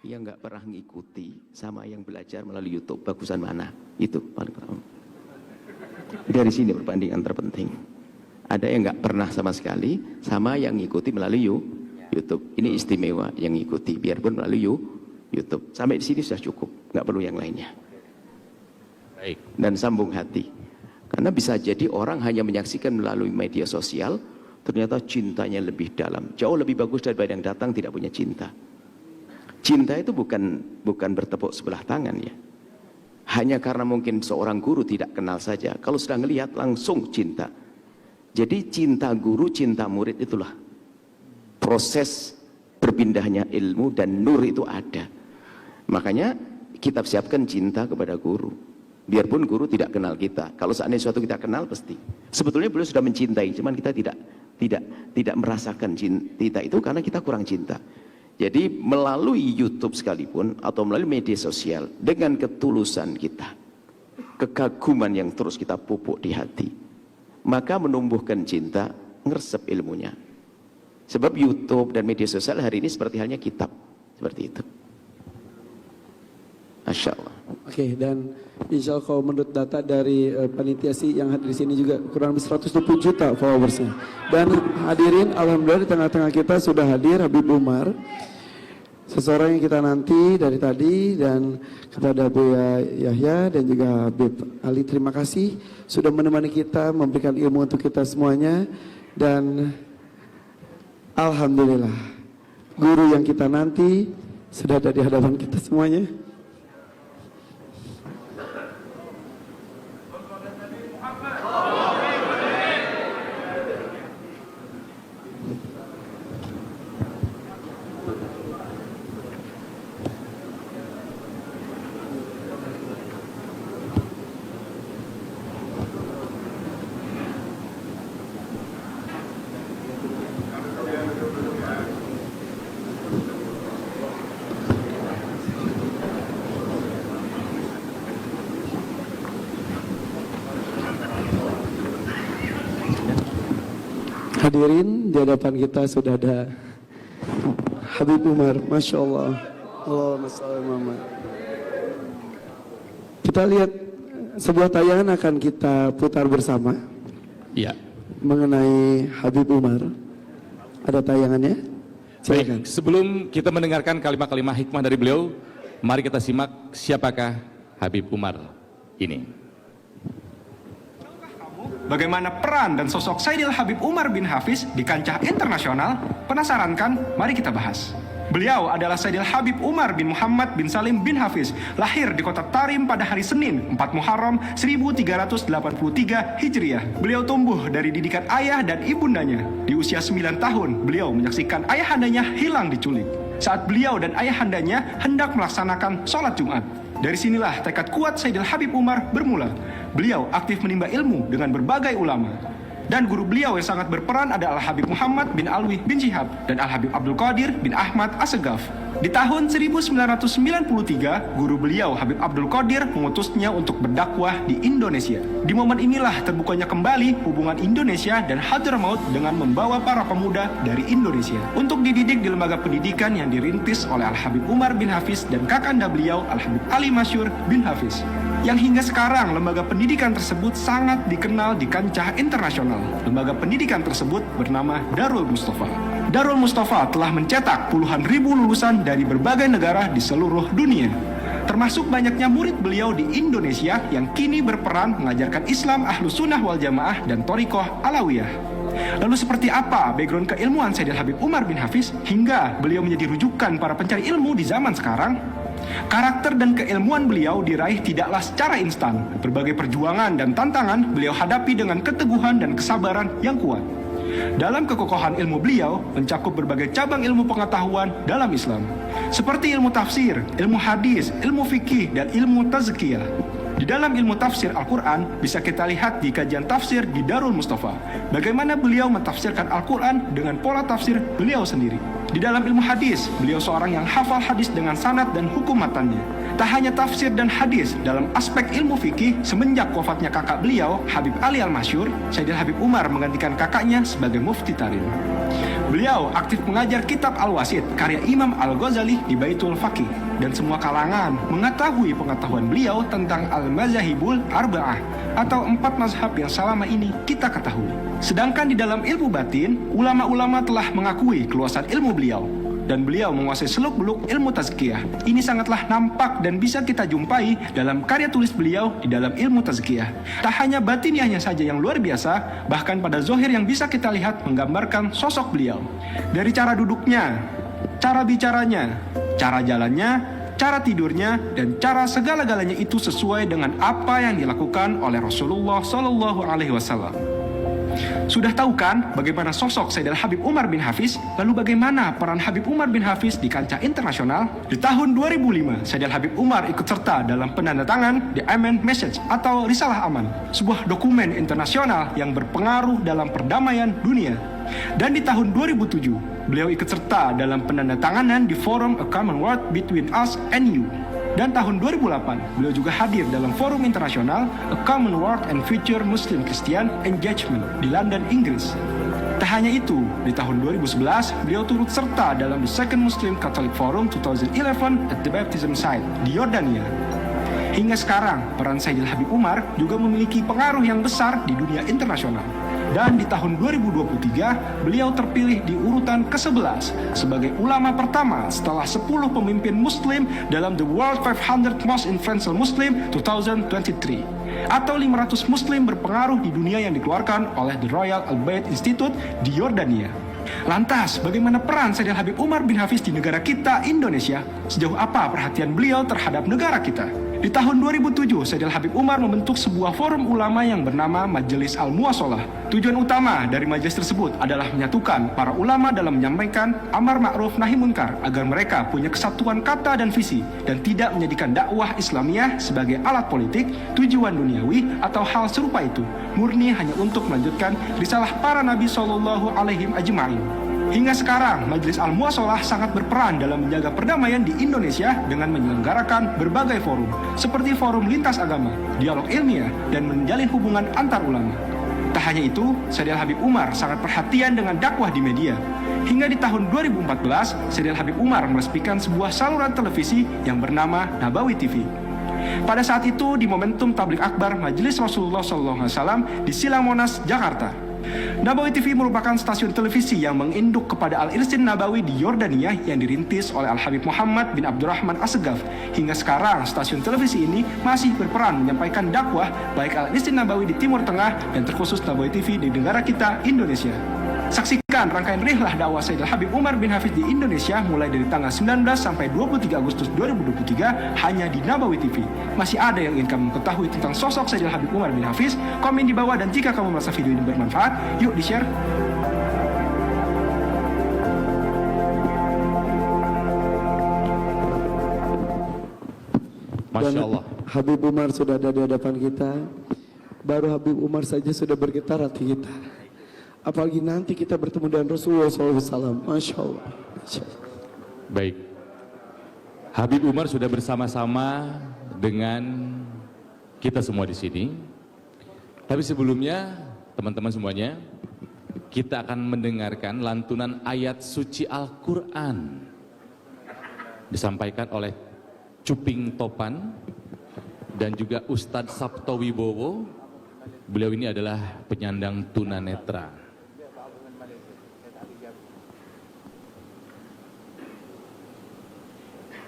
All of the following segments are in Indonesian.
yang nggak pernah ngikuti sama yang belajar melalui YouTube, bagusan mana? Itu paling pertama. Dari sini perbandingan terpenting. Ada yang nggak pernah sama sekali, sama yang ngikuti melalui YouTube. Ini istimewa yang ngikuti, biarpun melalui YouTube. Sampai di sini sudah cukup, nggak perlu yang lainnya. Baik. Dan sambung hati. Karena bisa jadi orang hanya menyaksikan melalui media sosial, ternyata cintanya lebih dalam, jauh lebih bagus daripada yang datang tidak punya cinta. Cinta itu bukan bertepuk sebelah tangan ya. Hanya karena mungkin seorang guru tidak kenal saja. Kalau sudah ngelihat langsung cinta. Jadi cinta guru, cinta murid itulah proses berpindahnya ilmu, dan nur itu ada. Makanya kita siapkan cinta kepada guru. Biarpun guru tidak kenal kita. Kalau seandainya suatu kita kenal pasti. Sebetulnya beliau sudah mencintai, cuman kita tidak merasakan cinta itu karena kita kurang cinta. Jadi melalui YouTube sekalipun atau melalui media sosial, dengan ketulusan kita, kekaguman yang terus kita pupuk di hati, maka menumbuhkan cinta, ngeresep ilmunya. Sebab YouTube dan media sosial hari ini seperti halnya kitab, seperti itu. Masya Allah. Oke, dan insya Allah kalau menurut data dari panitia sih yang hadir di sini juga kurang lebih 120 juta followersnya. Dan hadirin, alhamdulillah di tengah-tengah kita sudah hadir Habib Umar, seseorang yang kita nanti dari tadi, dan kepada Buya Yahya dan juga Habib Ali, terima kasih sudah menemani kita, memberikan ilmu untuk kita semuanya. Dan alhamdulillah guru yang kita nanti sudah ada di hadapan kita semuanya. Hadirin, di hadapan kita sudah ada Habib Umar, Masya Allah. Allahumma shalli ala Muhammad. Kita lihat sebuah tayangan akan kita putar bersama. Iya. Mengenai Habib Umar. Ada tayangannya? Silakan. Baik, sebelum kita mendengarkan kalimat-kalimat hikmah dari beliau, mari kita simak siapakah Habib Umar ini. Bagaimana peran dan sosok Sayyidil Habib Umar bin Hafiz di kancah internasional? Penasaran kan? Mari kita bahas. Beliau adalah Sayyidil Habib Umar bin Muhammad bin Salim bin Hafiz, lahir di kota Tarim pada hari Senin 4 Muharram 1383 Hijriah. Beliau tumbuh dari didikan ayah dan ibundanya. Di usia 9 tahun, beliau menyaksikan ayahandanya hilang diculik saat beliau dan ayahandanya hendak melaksanakan sholat Jumat. Dari sinilah tekad kuat Sayyidil Habib Umar bermula. Beliau aktif menimba ilmu dengan berbagai ulama. Dan guru beliau yang sangat berperan adalah Al-Habib Muhammad bin Alwi bin Syihab dan Al-Habib Abdul Qadir bin Ahmad As-Segaf. Di tahun 1993, guru beliau Habib Abdul Qadir mengutusnya untuk berdakwah di Indonesia. Di momen inilah terbukanya kembali hubungan Indonesia dan Hadramaut dengan membawa para pemuda dari Indonesia untuk dididik di lembaga pendidikan yang dirintis oleh Al-Habib Umar bin Hafiz dan kakanda beliau Al-Habib Ali Masyur bin Hafiz. Yang hingga sekarang lembaga pendidikan tersebut sangat dikenal di kancah internasional. Lembaga pendidikan tersebut bernama Darul Mustafa. Darul Mustafa telah mencetak puluhan ribu lulusan dari berbagai negara di seluruh dunia. Termasuk banyaknya murid beliau di Indonesia yang kini berperan mengajarkan Islam Ahlus Sunnah wal Jamaah dan Thariqah Alawiyah. Lalu seperti apa background keilmuan Sayyidil Habib Umar bin Hafiz hingga beliau menjadi rujukan para pencari ilmu di zaman sekarang? Karakter dan keilmuan beliau diraih tidaklah secara instan. Berbagai perjuangan dan tantangan beliau hadapi dengan keteguhan dan kesabaran yang kuat. Dalam kekokohan ilmu beliau mencakup berbagai cabang ilmu pengetahuan dalam Islam, seperti ilmu tafsir, ilmu hadis, ilmu fikih, dan ilmu tazkiyah. Di dalam ilmu tafsir Al-Quran bisa kita lihat di kajian tafsir di Darul Mustafa, bagaimana beliau mentafsirkan Al-Quran dengan pola tafsir beliau sendiri. Di dalam ilmu hadis, beliau seorang yang hafal hadis dengan sanad dan hukum matannya. Tak hanya tafsir dan hadis, dalam aspek ilmu fikih, semenjak wafatnya kakak beliau, Habib Ali Al-Masyur, Sayyidil Habib Umar menggantikan kakaknya sebagai mufti Tarim. Beliau aktif mengajar kitab Al-Wasit karya Imam Al-Ghazali di Baitul Faqih, dan semua kalangan mengetahui pengetahuan beliau tentang Al-Mazahibul Arba'ah atau 4 mazhab yang selama ini kita ketahui. Sedangkan di dalam ilmu batin, ulama-ulama telah mengakui keluasan ilmu beliau, dan beliau menguasai seluk-beluk ilmu tazkiyah. Ini sangatlah nampak dan bisa kita jumpai dalam karya tulis beliau di dalam ilmu tazkiyah. Tak hanya batiniahnya saja yang luar biasa, bahkan pada zohir yang bisa kita lihat menggambarkan sosok beliau. Dari cara duduknya, cara bicaranya, cara jalannya, cara tidurnya, dan cara segala-galanya itu sesuai dengan apa yang dilakukan oleh Rasulullah Shallallahu Alaihi Wasallam. Sudah tahu kan bagaimana sosok Sayyidina Habib Umar bin Hafiz? Lalu bagaimana peran Habib Umar bin Hafiz di kancah internasional? Di tahun 2005, Sayyidina Habib Umar ikut serta dalam penandatangan The Amen Message atau Risalah Aman, sebuah dokumen internasional yang berpengaruh dalam perdamaian dunia. Dan di tahun 2007, beliau ikut serta dalam penandatanganan di forum A Commonwealth Between Us and You. Dan tahun 2008, beliau juga hadir dalam forum internasional A Commonwealth and Future Muslim Christian Engagement di London, Inggris. Tak hanya itu, di tahun 2011, beliau turut serta dalam The Second Muslim Catholic Forum 2011 at the Baptism Site di Yordania. Hingga sekarang, peran Sayyidina Habib Umar juga memiliki pengaruh yang besar di dunia internasional. Dan di tahun 2023, beliau terpilih di urutan ke-11 sebagai ulama pertama setelah 10 pemimpin muslim dalam The World 500 Most Influential Muslim 2023, atau 500 muslim berpengaruh di dunia yang dikeluarkan oleh The Royal Al-Bayt Institute di Yordania. Lantas, bagaimana peran Sayyidina Habib Umar bin Hafiz di negara kita, Indonesia? Sejauh apa perhatian beliau terhadap negara kita? Di tahun 2007, Sayyidina Habib Umar membentuk sebuah forum ulama yang bernama Majelis Al-Muwasalah. Tujuan utama dari majelis tersebut adalah menyatukan para ulama dalam menyampaikan amar ma'ruf nahi munkar agar mereka punya kesatuan kata dan visi dan tidak menjadikan dakwah Islamiyah sebagai alat politik, tujuan duniawi atau hal serupa itu, murni hanya untuk melanjutkan risalah para nabi sallallahu alaihi ajma'in. Hingga sekarang, Majelis Al-Muwasalah sangat berperan dalam menjaga perdamaian di Indonesia dengan menyelenggarakan berbagai forum, seperti forum lintas agama, dialog ilmiah, dan menjalin hubungan antar ulama. Tak hanya itu, Sayyidina Habib Umar sangat perhatian dengan dakwah di media. Hingga di tahun 2014, Sayyidina Habib Umar meresmikan sebuah saluran televisi yang bernama Nabawi TV. Pada saat itu, di momentum tablik akbar Majelis Rasulullah SAW di Silang Monas, Jakarta. Nabawi TV merupakan stasiun televisi yang menginduk kepada Al-Irsin Nabawi di Yordania yang dirintis oleh Al-Habib Muhammad bin Abdurrahman As-Segaf. Hingga sekarang, stasiun televisi ini masih berperan menyampaikan dakwah baik Al-Irsin Nabawi di Timur Tengah dan terkhusus Nabawi TV di negara kita, Indonesia. Saksikan rangkaian rihlah dakwah Sayyidina Habib Umar bin Hafiz di Indonesia mulai dari tanggal 19 sampai 23 Agustus 2023 hanya di Nabawi TV. Masih ada yang ingin kamu ketahui tentang sosok Sayyidina Habib Umar bin Hafiz? Komen di bawah, dan jika kamu merasa video ini bermanfaat, yuk di-share. Masya Allah. Habib Umar sudah ada di hadapan kita. Baru Habib Umar saja sudah bergetar hati kita. Apalagi nanti kita bertemu dengan Rasulullah SAW. Masya Allah. Masya Allah. Baik. Habib Umar sudah bersama-sama dengan kita semua di sini. Tapi sebelumnya, teman-teman semuanya, kita akan mendengarkan lantunan ayat suci Al-Quran disampaikan oleh Cuping Topan dan juga Ustadz Sabto Wibowo. Beliau ini adalah penyandang tunanetra.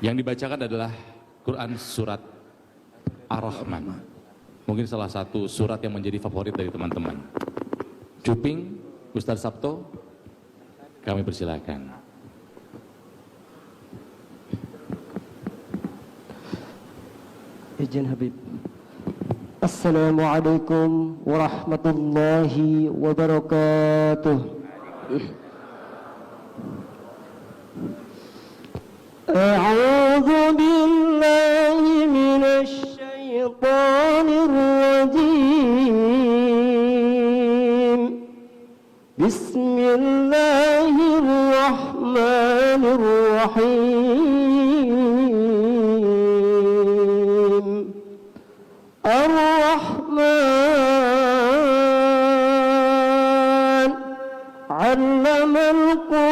Yang dibacakan adalah Quran surat Ar-Rahman. Mungkin salah satu surat yang menjadi favorit dari teman-teman. Cuping, Ustadz Sabto, kami persilakan. Izin Habib. Assalamualaikum warahmatullahi wabarakatuh. A'udzu billahi minasy syaithanir rajim. Bismillahirrahmanirrahim. Ar-Rahman 'allamal Qur'an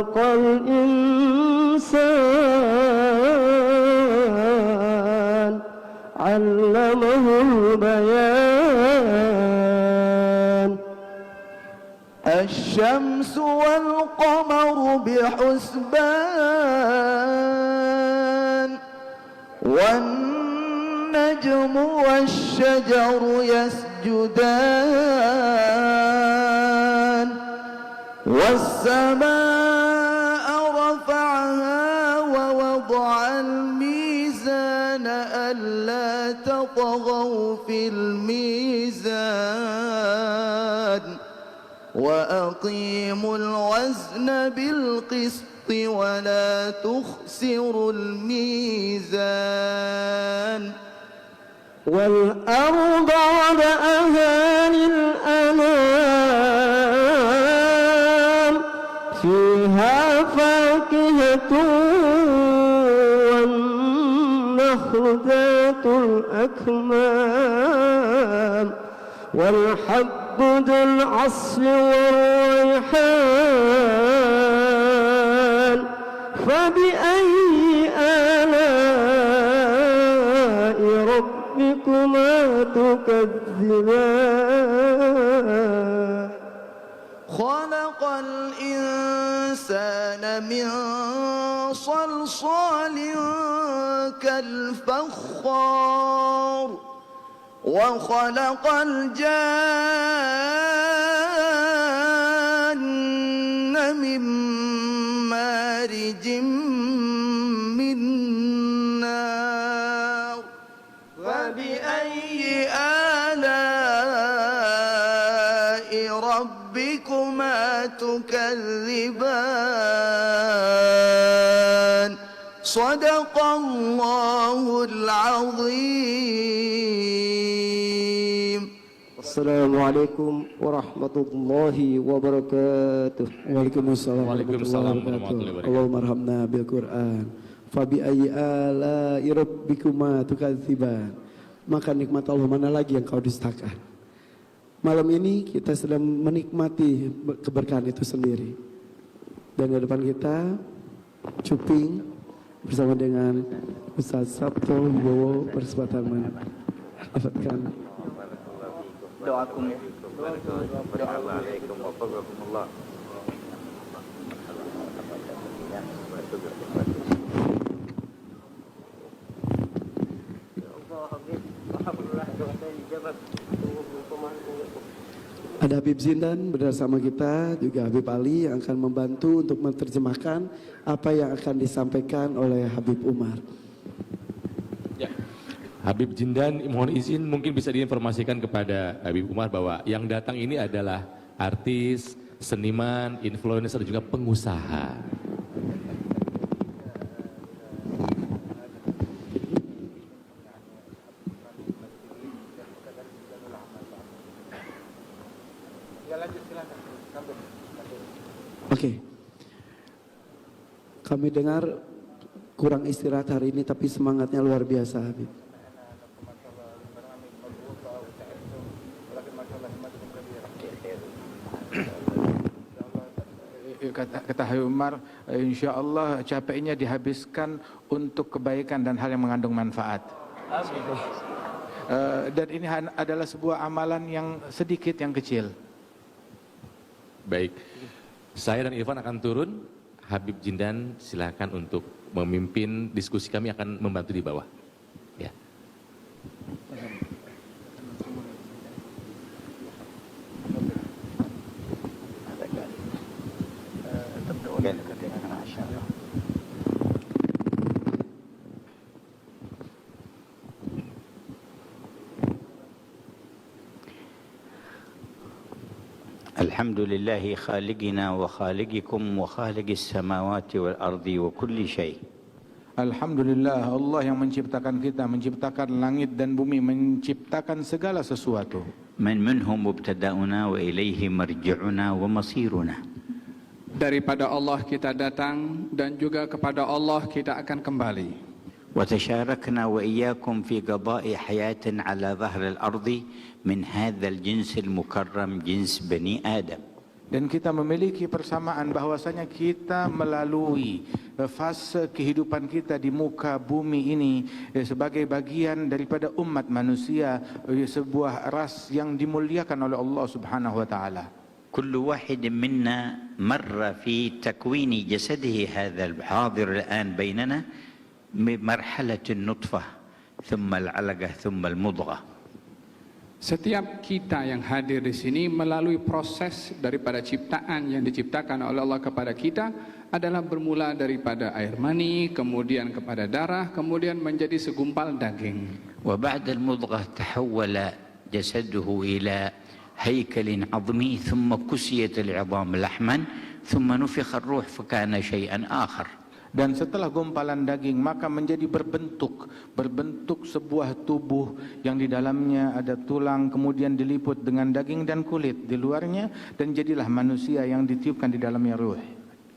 خلق الإنسان علمه البيان الشمس والقمر بحسبان والنجم والشجر يسجدان والسماء رفعها ووضع الميزان ألا تطغوا في الميزان وأقيموا الوزن بالقسط ولا تخسروا الميزان والأرض وضعها للأنام فيها فاكهة والنخل ذات الأكمام والحب ذو العصف والريحان فبأي آلاء ربكما تكذبان خلق الإنسان من صلصال كالفخار وخلق الجان من مارج من نار فبأي آلاء ربكما تكذبان صدق الله العظيم. Assalamualaikum warahmatullahi wabarakatuh. Waalaikumsalam Waalaikumsalam warahmatullahi warahmatullahi wabarakatuh. Allahumma arhamna bil Qur'an. Fabi ayyi ala'i rabbikuma tukadziban. Maka nikmat Allah mana lagi yang kau dustakan? Malam ini kita sedang menikmati keberkahan itu sendiri. Dan di depan kita Cuping bersama dengan Ustaz Sabto Wibowo bersempatan mendapatkan Doakum ya. Ada Habib Zindan bersama kita, juga Habib Ali yang akan membantu untuk menerjemahkan apa yang akan disampaikan oleh Habib Umar. Ya. Habib Zindan mohon izin mungkin bisa diinformasikan kepada Habib Umar bahwa yang datang ini adalah artis, seniman, influencer dan juga pengusaha. Oke. Kami dengar kurang istirahat hari ini tapi semangatnya luar biasa Habib. Kata Habib Umar, insya Allah capeknya dihabiskan untuk kebaikan dan hal yang mengandung manfaat. Dan ini adalah sebuah amalan yang sedikit, yang kecil. Baik, saya dan Irfan akan turun. Habib Zindan silakan untuk memimpin diskusi, kami akan membantu di bawah. Ya. الحمد لله خالقنا وخالقكم وخالق السماوات والأرض وكل شيء. Alhamdulillah, Allah yang menciptakan kita, menciptakan langit dan bumi, menciptakan segala sesuatu. منهم مبتدأنا وإليه مرجعنا ومصيرنا. Daripada Allah kita datang dan juga kepada Allah kita akan kembali. وتشاركنا وإياكم في قضاء حياة على ظهر الأرض من هذا الجنس المكرم جنس بني آدم. Dan kita memiliki persamaan bahwasanya kita melalui fase kehidupan kita di muka bumi ini sebagai bagian daripada umat manusia, sebuah ras yang dimuliakan oleh Allah Subhanahu wa taala. كل واحد منا مر في تكوين جسده هذا الحاضر الآن بيننا بمرحلة النطفة ثم العلقة ثم المضغة. Setiap kita yang hadir di sini melalui proses daripada ciptaan yang diciptakan oleh Allah kepada kita adalah bermula daripada air mani, kemudian kepada darah, kemudian menjadi segumpal daging. وبعد المضغة تحول جسده إلى هيكل عظمي ثم كسيت العظام لحما ثم نفخ الروح فكان شيئا آخر. Dan setelah gumpalan daging maka menjadi berbentuk sebuah tubuh yang di dalamnya ada tulang, kemudian diliput dengan daging dan kulit di luarnya, dan jadilah manusia yang ditiupkan di dalamnya ruh.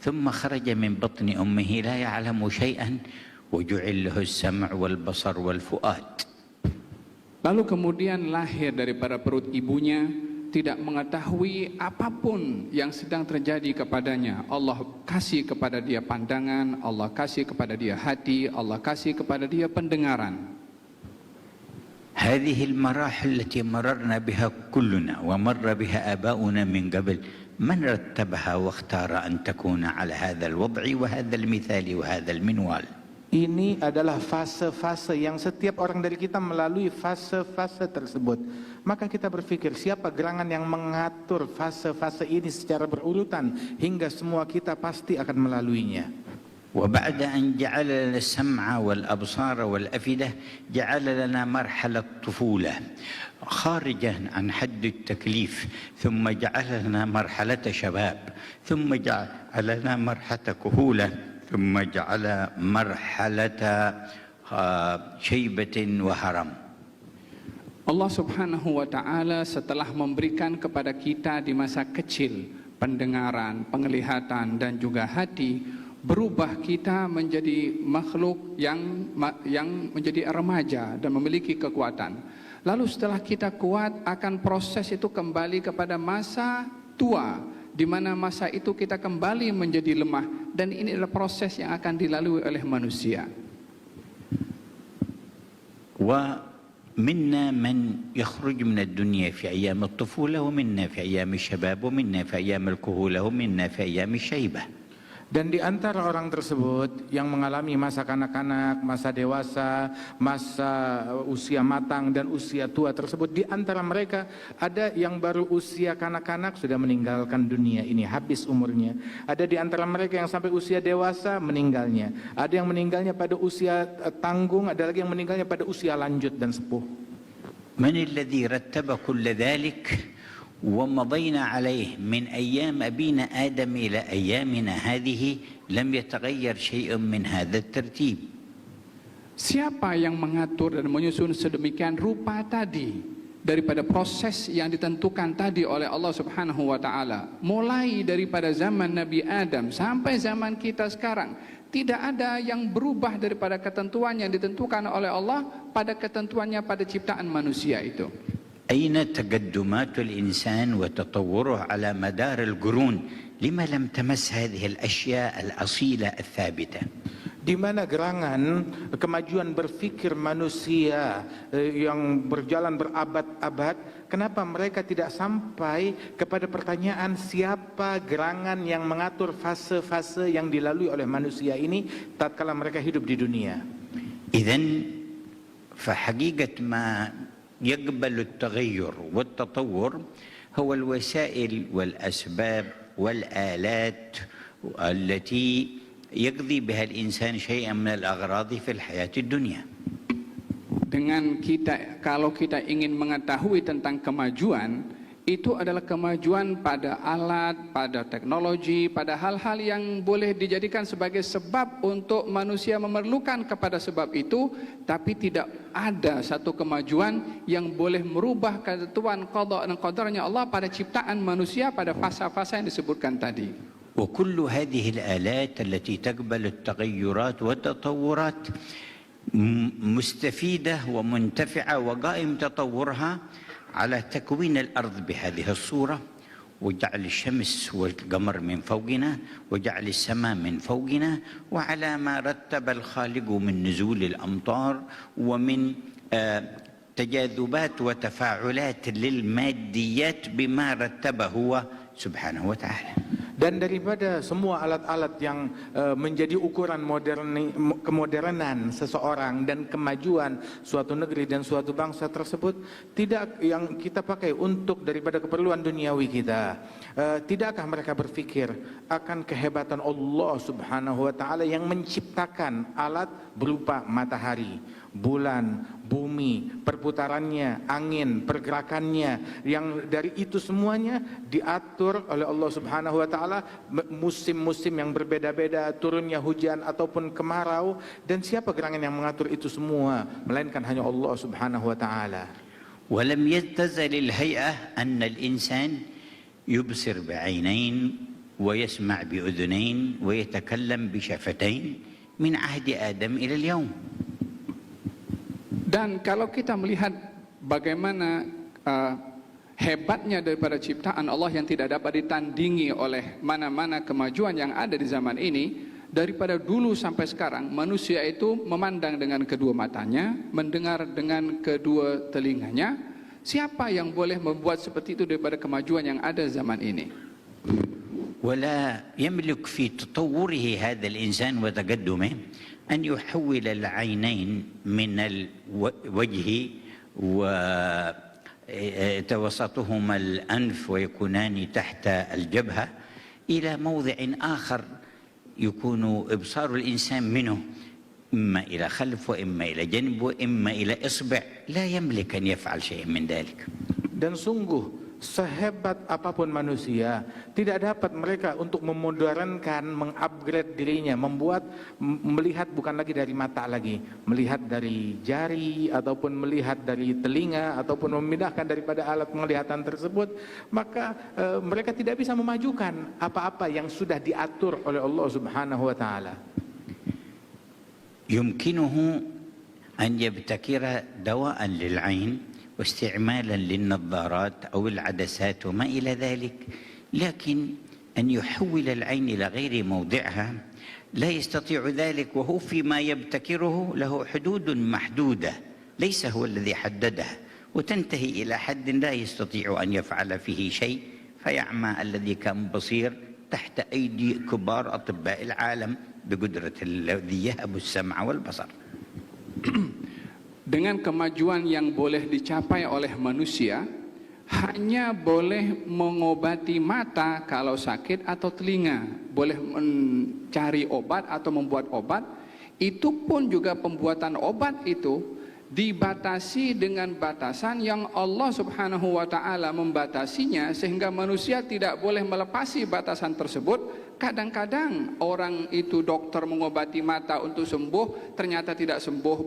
ثم خرج من بطن أمه لا يعلم شيئا وجعل له السمع والبصر والفؤاد. Lalu kemudian lahir daripada perut ibunya, tidak mengetahui apapun yang sedang terjadi kepadanya. Allah kasih kepada dia pandangan, Allah kasih kepada dia hati, Allah kasih kepada dia pendengaran. هذه المراحل التي مررنا بها كلنا ومر بها آباؤنا من قبل، من رتبها واختار أن تكون على هذا الوضع وهذا المثال وهذا المنوال. Ini adalah fase-fase yang setiap orang dari kita melalui fase-fase tersebut. Maka kita berpikir, siapa gerangan yang mengatur fase-fase ini secara berurutan hingga semua kita pasti akan melaluinya. وبعد أن جعل لنا السمع والأبصار والأفئدة جعل لنا مرحلة طفولة خارجة عن حد التكليف، ثم جعل لنا مرحلة شباب، ثم جعل لنا مرحلة كهولة، ثم جعل مرحلة شيبة وهرم. Allah Subhanahu wa taala setelah memberikan kepada kita di masa kecil pendengaran, penglihatan dan juga hati, berubah kita menjadi makhluk yang menjadi remaja dan memiliki kekuatan. Lalu setelah kita kuat, akan proses itu kembali kepada masa tua, di mana masa itu kita kembali menjadi lemah, dan ini adalah proses yang akan dilalui oleh manusia. ومنا من يخرج من الدنيا في أيام الطفولة، ومنا في أيام الشباب، ومنا في أيام الكهولة، ومنا في أيام الشيبة. Dan di antara orang tersebut yang mengalami masa kanak-kanak, masa dewasa, masa usia matang dan usia tua tersebut, di antara mereka ada yang baru usia kanak-kanak sudah meninggalkan dunia ini, habis umurnya. Ada di antara mereka yang sampai usia dewasa meninggalnya. Ada yang meninggalnya pada usia tanggung, ada lagi yang meninggalnya pada usia lanjut dan sepuh. من الذي رتب كل ذلك ومضينا عليه من أيام أبينا آدم إلى أيامنا هذه لم يتغير شيء من هذا الترتيب. Siapa yang mengatur dan menyusun sedemikian rupa tadi daripada proses yang ditentukan tadi oleh Allah Subhanahu wa taala, mulai daripada zaman Nabi Adam sampai zaman kita sekarang, tidak ada yang berubah daripada ketentuan yang ditentukan oleh Allah pada ketentuannya pada ciptaan manusia itu. أين تقدمات الإنسان وتطوره على مدار القرون؟ لما لم تمس هذه الأشياء الأصيلة الثابتة؟ Di mana gerangan kemajuan berfikir manusia yang berjalan berabad-abad, kenapa mereka tidak sampai kepada pertanyaan siapa gerangan yang mengatur fase-fase yang dilalui oleh manusia ini tatkala mereka hidup di dunia? إذن فحقيقة ما يقبل التغير والتطور هو الوسائل والأسباب والآلات التي يقضي بها الإنسان شيئا من الأغراض في الحياة الدنيا. Dengan kita, kalau kita ingin mengetahui tentang kemajuan, itu adalah kemajuan pada alat, pada teknologi, pada hal-hal yang boleh dijadikan sebagai sebab untuk manusia memerlukan kepada sebab itu, tapi tidak ada satu kemajuan yang boleh merubah ketentuan qada dan qadarnya Allah pada ciptaan manusia pada fasa-fasa yang disebutkan tadi. وكل هذه الآلات التي تقبل التغيرات والتطورات مستفيدة ومنتفعة وقائم تطورها على تكوين الأرض بهذه الصورة وجعل الشمس والقمر من فوقنا وجعل السماء من فوقنا وعلى ما رتب الخالق من نزول الأمطار ومن تجاذبات وتفاعلات للماديات بما رتبه هو سبحانه وتعالى. Dan daripada semua alat-alat yang menjadi ukuran kemodernan seseorang dan kemajuan suatu negeri dan suatu bangsa tersebut, tidak yang kita pakai untuk daripada keperluan duniawi kita. Tidakkah mereka berpikir akan kehebatan Allah Subhanahu wa taala yang menciptakan alat berupa matahari, bulan, bumi, perputarannya, angin, pergerakannya, yang dari itu semuanya diatur oleh Allah Subhanahu wa taala, musim-musim yang berbeda-beda, turunnya hujan ataupun kemarau, dan siapa gerangan yang mengatur itu semua melainkan hanya Allah Subhanahu wa taala. ولم يتزل الهيئة أن الإنسان يبصر بعينين ويسمع بأذنين ويتكلم بشفتين من عهد آدم إلى اليوم. Dan kalau kita melihat bagaimana hebatnya daripada ciptaan Allah yang tidak dapat ditandingi oleh mana-mana kemajuan yang ada di zaman ini, daripada dulu sampai sekarang manusia itu memandang dengan kedua matanya, mendengar dengan kedua telinganya. Siapa yang boleh membuat seperti itu daripada kemajuan yang ada zaman ini? ولا يملك في تطوره هذا الإنسان وتقدمه أن يحول العينين من الوجه وتوسطهما الأنف ويكونان تحت الجبهة إلى موضع آخر يكون إبصار الإنسان منه إما إلى خلف وإما إلى جنب وإما إلى إصبع. لا يملك أن يفعل شيء من ذلك. Dan sungguh sehebat apapun manusia, tidak dapat mereka untuk memodernkan, mengupgrade dirinya, melihat bukan lagi dari mata lagi, melihat dari jari ataupun melihat dari telinga ataupun memindahkan daripada alat penglihatan tersebut, maka mereka tidak bisa memajukan apa-apa yang sudah diatur oleh Allah Subhanahu wa taala. Yumkinuhu an yabtakira dawaan lil'ain واستعمالا للنظارات أو العدسات وما إلى ذلك، لكن أن يحول العين إلى غير موضعها لا يستطيع ذلك، وهو فيما يبتكره له حدود محدودة ليس هو الذي حددها، وتنتهي إلى حد لا يستطيع أن يفعل فيه شيء فيعمى الذي كان بصير تحت أيدي كبار أطباء العالم بقدرة الذي يهب السمع والبصر. Dengan kemajuan yang boleh dicapai oleh manusia, hanya boleh mengobati mata kalau sakit atau telinga, boleh mencari obat atau membuat obat. Itu pun juga pembuatan obat itu dibatasi dengan batasan yang Allah Subhanahu wa taala membatasinya, sehingga manusia tidak boleh melepasi batasan tersebut. Kadang-kadang orang itu dokter mengobati mata untuk sembuh, ternyata tidak sembuh,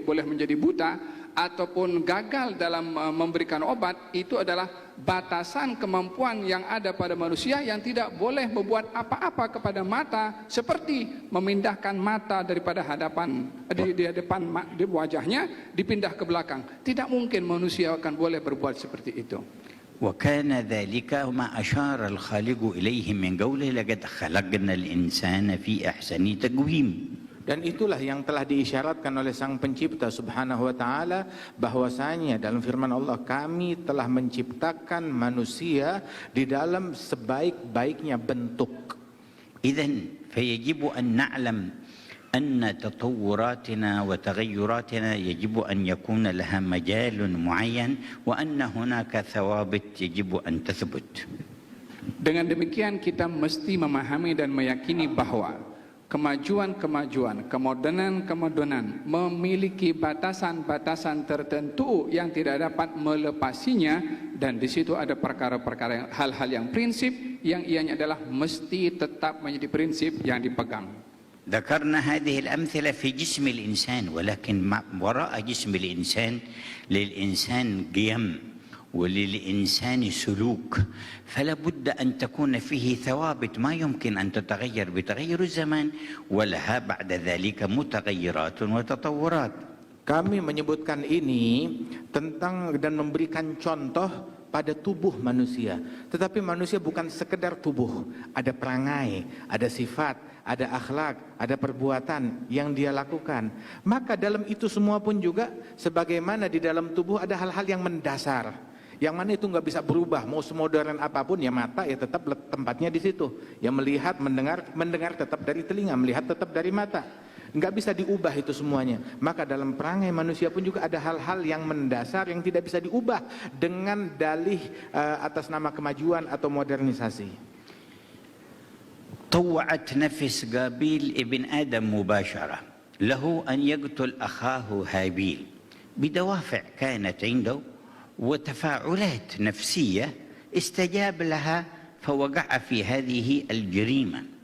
boleh menjadi buta ataupun gagal dalam memberikan obat. Itu adalah batasan kemampuan yang ada pada manusia yang tidak boleh membuat apa-apa kepada mata, seperti memindahkan mata daripada hadapan di depan di wajahnya dipindah ke belakang. Tidak mungkin manusia akan boleh berbuat seperti itu. وكان ذلك ما أشار الخالق إليه من قوله لقد خلقنا الإنسان في أحسن تقويم. Dan itulah yang telah diisyaratkan oleh Sang Pencipta Subhanahu wa taala, bahwasanya dalam firman Allah, kami telah menciptakan manusia di dalam sebaik-baiknya bentuk. إذن فيجب أن نعلم أن تطوراتنا وتغيراتنا يجب أن يكون لها مجال معين وأن هناك ثوابت يجب أن تثبت. Dengan demikian kita mesti memahami dan meyakini bahwa kemajuan-kemajuan, kemodernan memiliki batasan-batasan tertentu yang tidak dapat melepasinya, dan di situ ada perkara-perkara, hal-hal yang prinsip yang ianya adalah mesti tetap menjadi prinsip yang dipegang. ذكرنا هذه الأمثلة في جسم الإنسان، ولكن وراء جسم الإنسان للإنسان قيم وللإنسان سلوك، فلا بد أن تكون فيه ثوابت ما يمكن أن تتغير بتغير الزمان، ولها بعد ذلك متغيرات وتطورات. Kami menyebutkan ini tentang dan memberikan contoh pada tubuh manusia. Tetapi manusia bukan sekedar tubuh, ada perangai, ada sifat, ada akhlak, ada perbuatan yang dia lakukan. Maka dalam itu semua pun juga sebagaimana di dalam tubuh ada hal-hal yang mendasar, yang mana itu nggak bisa berubah, mau semodern apapun ya mata ya tetap tempatnya di situ. Yang melihat, mendengar tetap dari telinga, melihat tetap dari mata. Nggak bisa diubah itu semuanya. Maka dalam perangai manusia pun juga ada hal-hal yang mendasar yang tidak bisa diubah dengan dalih atas nama kemajuan atau modernisasi. طوعت نفس قابيل ابن آدم مباشرة له أن يقتل أخاه هابيل بدوافع كانت عنده وتفاعلات نفسية استجاب لها فوقع في هذه الجريمة.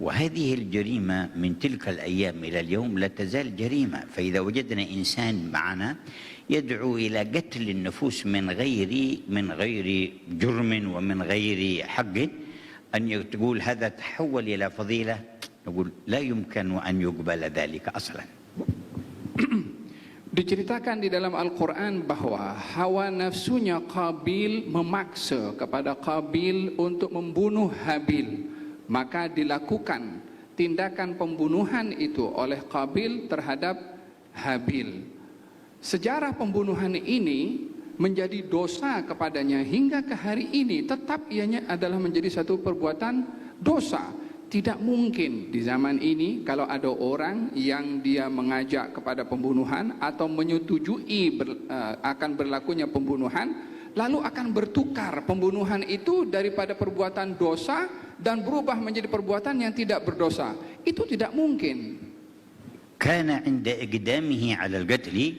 وهذه الجريمة من تلك الأيام إلى اليوم لا تزال جريمة. فإذا وجدنا إنسان معنا يدعو إلى قتل النفوس من غير جرم ومن غير حق، أن تقول هذا تحول إلى فضيلة، نقول لا يمكن أن يقبل ذلك أصلا. Diceritakan di dalam Al-Quran bahwa hawa nafsunya Qabil memaksa kepada Qabil untuk membunuh Habil. Maka dilakukan tindakan pembunuhan itu oleh Qabil terhadap Habil. Sejarah pembunuhan ini menjadi dosa kepadanya hingga ke hari ini. Tetap ianya adalah menjadi satu perbuatan dosa. Tidak mungkin di zaman ini kalau ada orang yang dia mengajak kepada pembunuhan atau menyetujui akan berlakunya pembunuhan, lalu akan bertukar pembunuhan itu daripada perbuatan dosa dan berubah menjadi perbuatan yang tidak berdosa. Itu tidak mungkin. كان عند إقدامه على القتل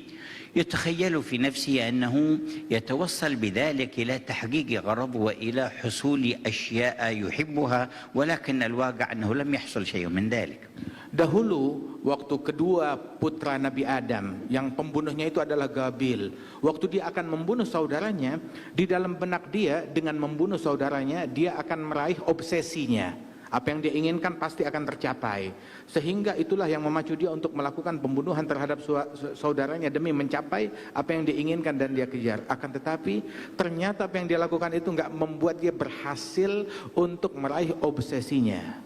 يتخيل في نفسه أنه يتوصل بذلك إلى تحقيق غرض وإلى حصول أشياء يحبها، ولكن الواقع أنه لم يحصل شيء من ذلك. Dahulu waktu kedua putra Nabi Adam yang pembunuhnya itu adalah Qabil, waktu dia akan membunuh saudaranya, di dalam benak dia dengan membunuh saudaranya dia akan meraih obsesinya. Apa yang dia inginkan pasti akan tercapai. Sehingga itulah yang memacu dia untuk melakukan pembunuhan terhadap saudaranya demi mencapai apa yang dia inginkan dan dia kejar. Akan tetapi ternyata apa yang dia lakukan itu enggak membuat dia berhasil untuk meraih obsesinya.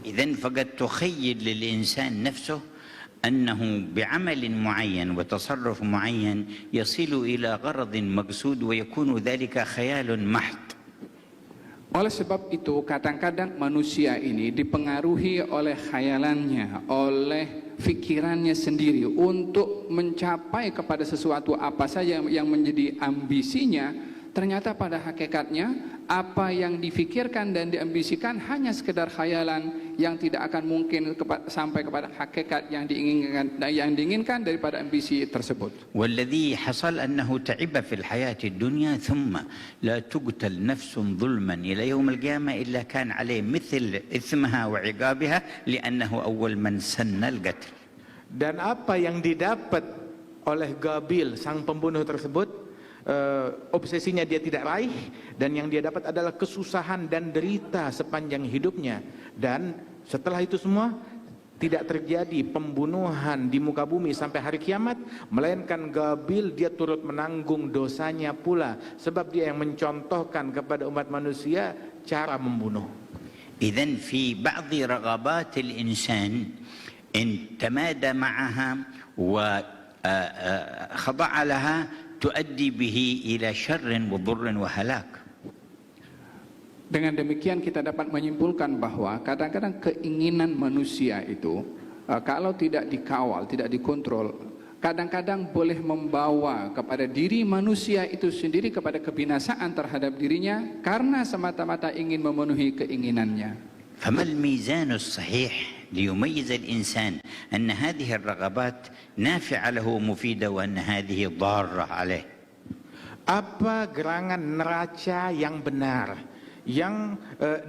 إذن فقد تخيل للإنسان نفسه أنه بعمل معين وتصرف معين يصل إلى غرض مقصود ويكون ذلك خيال محض. Oleh sebab itu kadang-kadang manusia ini dipengaruhi oleh khayalannya, oleh fikirannya sendiri untuk mencapai kepada sesuatu apa saja yang menjadi ambisinya. Ternyata pada hakikatnya apa yang difikirkan dan diambisikan hanya sekedar khayalan yang tidak akan mungkin sampai kepada hakikat yang diinginkan daripada ambisi tersebut. والذي حصل أنه تعب في الحياة الدنيا ثم لا تقتل نفس ظلما إلى يوم القيامة إلا كان عليه مثل إثمها وعقابها لأنه أول من سن القتل. Dan apa yang didapat oleh Qabil sang pembunuh tersebut, obsesinya dia tidak raih, dan yang dia dapat adalah kesusahan dan derita sepanjang hidupnya. Dan setelah itu semua tidak terjadi pembunuhan di muka bumi sampai hari kiamat, melainkan Qabil dia turut menanggung dosanya pula, sebab dia yang mencontohkan kepada umat manusia cara membunuh. إذن في بعض رغبات الإنسان إن تمادى معها وخضع لها تؤدي به إلى شر وضر وهلاك. Dengan demikian kita dapat menyimpulkan bahwa kadang-kadang keinginan manusia itu kalau tidak dikawal, tidak dikontrol, kadang-kadang boleh membawa kepada diri manusia itu sendiri kepada kebinasaan terhadap dirinya karena semata-mata ingin memenuhi keinginannya. فما الميزان الصحيح ليميز الإنسان أن هذه الرغبات نافعة له ومفيدة وأن هذه ضارة عليه؟ Apa gerangan neraca yang benar, yang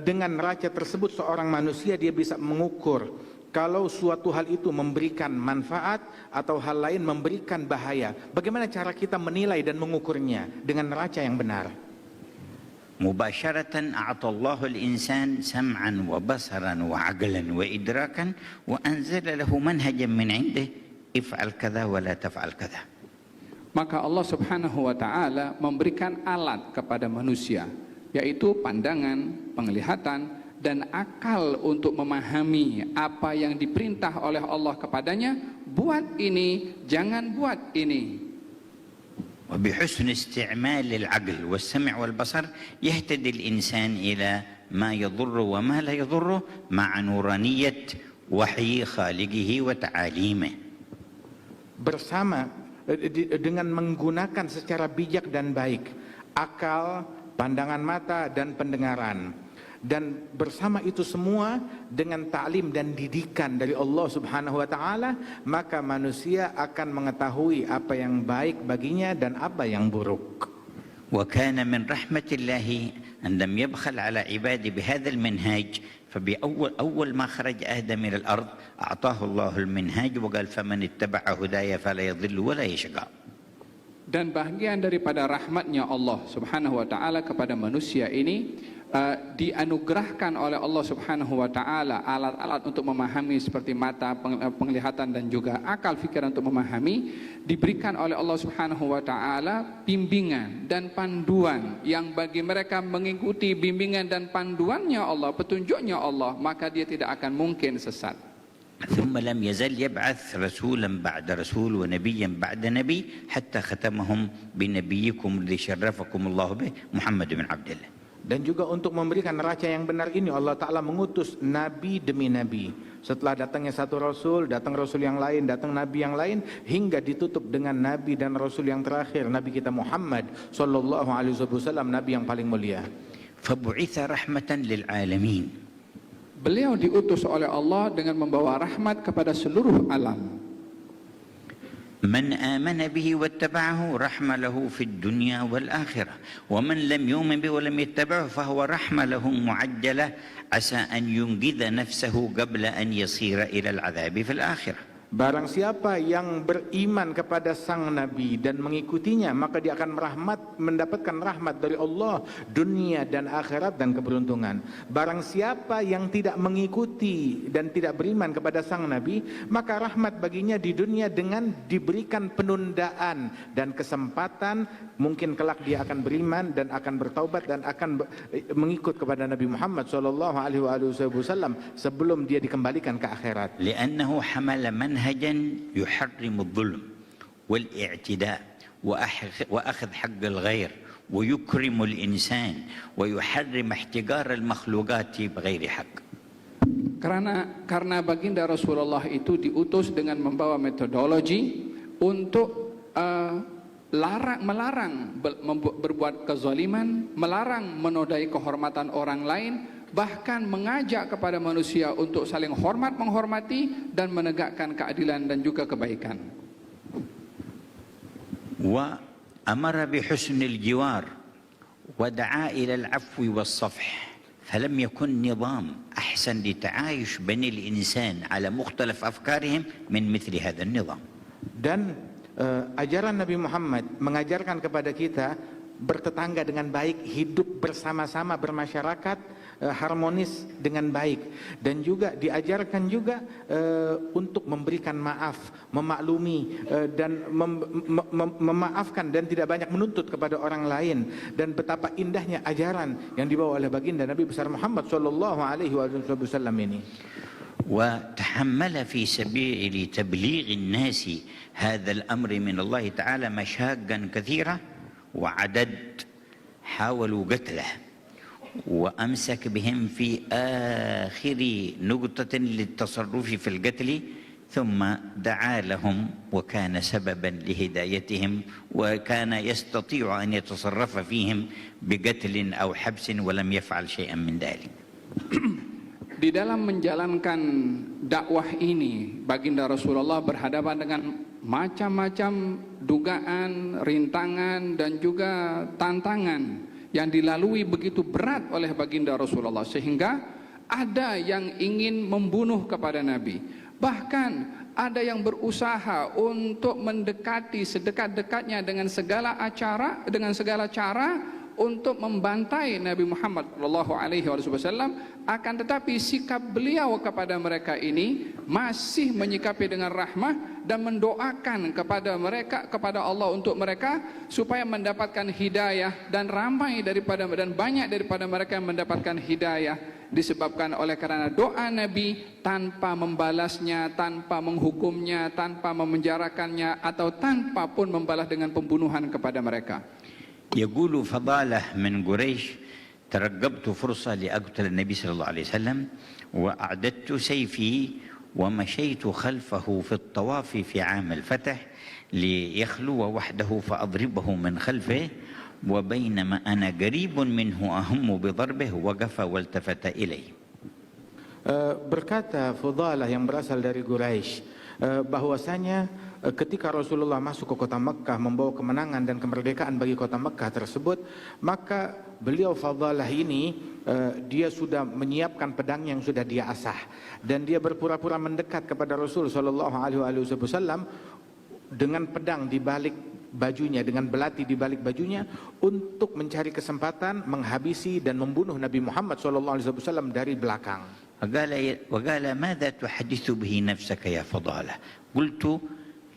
dengan neraca tersebut seorang manusia dia bisa mengukur kalau suatu hal itu memberikan manfaat atau hal lain memberikan bahaya. Bagaimana cara kita menilai dan mengukurnya dengan neraca yang benar? مباشرة أعطى الله الإنسان سمعا وبصرا وعقلا وإدراكا وأنزل له منهجا من عنده افعل كذا ولا تفعل كذا. maka Allah Subhanahu wa taala memberikan alat kepada manusia, yaitu pandangan, penglihatan dan akal untuk memahami apa yang diperintah oleh Allah kepadanya. Buat ini, jangan buat ini. وبحسن استعمال العقل والسمع والبصر يهتدي الإنسان إلى ما يضره وما لا يضره مع نورانية وحي خالقه وتعاليمه. Bersama dengan menggunakan secara bijak dan baik akal, pandangan mata dan pendengaran, dan bersama itu semua dengan ta'lim dan didikan dari Allah Subhanahu wa taala, maka manusia akan mengetahui apa yang baik baginya dan apa yang buruk. وكان من رحمة الله أن لم يبخل على عباده بهذا المنهاج، فبأول ما خرج آدم إلى الأرض أعطاه الله المنهاج وقال فمن اتبع هداي فلا يضل ولا يشقى. Dan bagian daripada rahmatnya Allah Subhanahu wa taala kepada manusia ini, dianugerahkan oleh Allah Subhanahu wa taala alat-alat untuk memahami seperti mata, penglihatan dan juga akal fikiran untuk memahami. Diberikan oleh Allah Subhanahu wa taala bimbingan dan panduan yang bagi mereka mengikuti bimbingan dan panduannya Allah, petunjuknya Allah, maka dia tidak akan mungkin sesat. ثم لم يزل يبعث رسولا بعد رسول ونبيا بعد نبي حتى ختمهم بنبيكم الذي شرفكم الله به محمد بن عبد الله. Dan juga untuk memberikan raja yang benar ini, Allah Ta'ala mengutus nabi demi nabi. Setelah datangnya satu rasul, datang rasul yang lain, datang nabi yang lain, hingga ditutup dengan nabi dan rasul yang terakhir, Nabi kita Muhammad Sallallahu Alaihi Wasallam, nabi yang paling mulia. فبعث رحمة للعالمين. Beliau diutus oleh Allah dengan membawa rahmat kepada seluruh alam. من آمن به واتبعه رحمة له في الدنيا والآخرة، ومن لم يؤمن به ولم يتبعه فهو رحمة له معجلة عسى أن ينقذ نفسه قبل أن يصير إلى العذاب في الآخرة. Barang siapa yang beriman kepada sang nabi dan mengikutinya, maka dia akan mendapatkan rahmat dari Allah dunia dan akhirat dan keberuntungan. Barang siapa yang tidak mengikuti dan tidak beriman kepada sang nabi, maka rahmat baginya di dunia dengan diberikan penundaan dan kesempatan, mungkin kelak dia akan beriman dan akan bertaubat dan akan mengikut kepada Nabi Muhammad sallallahu alaihi wasallam sebelum dia dikembalikan ke akhirat. لأنه حمل منهجا يحرم الظلم والاعتداء وأخذ حق الغير ويكرم الإنسان ويحرم احتقار المخلوقات بغير حق. Karena baginda Rasulullah itu diutus dengan membawa metodologi untuk melarang berbuat kezaliman, melarang menodai kehormatan orang lain, bahkan mengajak kepada manusia untuk saling hormat menghormati dan menegakkan keadilan dan juga kebaikan. Wa amara bi husnil jiwar wa da'a ila al-'afwi was-safh. فلم يكن نظام أحسن لتعايش بني الإنسان على مختلف أفكارهم من مثل هذا النظام. Dan ajaran Nabi Muhammad mengajarkan kepada kita bertetangga dengan baik, hidup bersama-sama bermasyarakat harmonis dengan baik, dan juga diajarkan juga untuk memberikan maaf, memaklumi dan memaafkan dan tidak banyak menuntut kepada orang lain. Dan betapa indahnya ajaran yang dibawa oleh baginda Nabi besar Muhammad sallallahu alaihi wasallam ini. وتحمل في سبيل تبليغ الناس هذا الأمر من الله تعالى مشاقا كثيرة، وعدد حاولوا قتله وأمسك بهم في آخر نقطة للتصرف في القتل، ثم دعا لهم وكان سببا لهدايتهم، وكان يستطيع أن يتصرف فيهم بقتل أو حبس ولم يفعل شيئا من ذلك. Di dalam menjalankan dakwah ini, baginda Rasulullah berhadapan dengan macam-macam dugaan, rintangan dan juga tantangan yang dilalui begitu berat oleh baginda Rasulullah, sehingga ada yang ingin membunuh kepada Nabi. Bahkan ada yang berusaha untuk mendekati sedekat-dekatnya dengan segala cara untuk membantai Nabi Muhammad SAW, akan tetapi sikap beliau kepada mereka ini masih menyikapi dengan rahmah dan mendoakan kepada mereka, kepada Allah untuk mereka supaya mendapatkan hidayah, dan ramai daripada dan banyak daripada mereka yang mendapatkan hidayah disebabkan oleh karena doa Nabi tanpa membalasnya, tanpa menghukumnya, tanpa memenjarakannya, atau tanpa pun membalas dengan pembunuhan kepada mereka. يقول فضالة من قريش: ترقبت فرصة لأقتل النبي صلى الله عليه وسلم وأعددت سيفي ومشيت خلفه في الطواف في عام الفتح ليخلو وحده فأضربه من خلفه وبينما أنا قريب منه أهم بضربه وقف والتفت إلي. Berkata Fudalah yang berasal dari Quraisy bahwasanya ketika Rasulullah masuk ke kota Mekah membawa kemenangan dan kemerdekaan bagi kota Mekah tersebut, maka beliau Fudalah ini dia sudah menyiapkan pedang yang sudah dia asah, dan dia berpura-pura mendekat kepada Rasul sallallahu alaihi wasallam dengan pedang di balik bajunya, dengan belati di balik bajunya, untuk mencari kesempatan menghabisi dan membunuh Nabi Muhammad sallallahu alaihi wasallam dari belakang. وقال ماذا تحدث به نفسك يا فضالة؟ قلت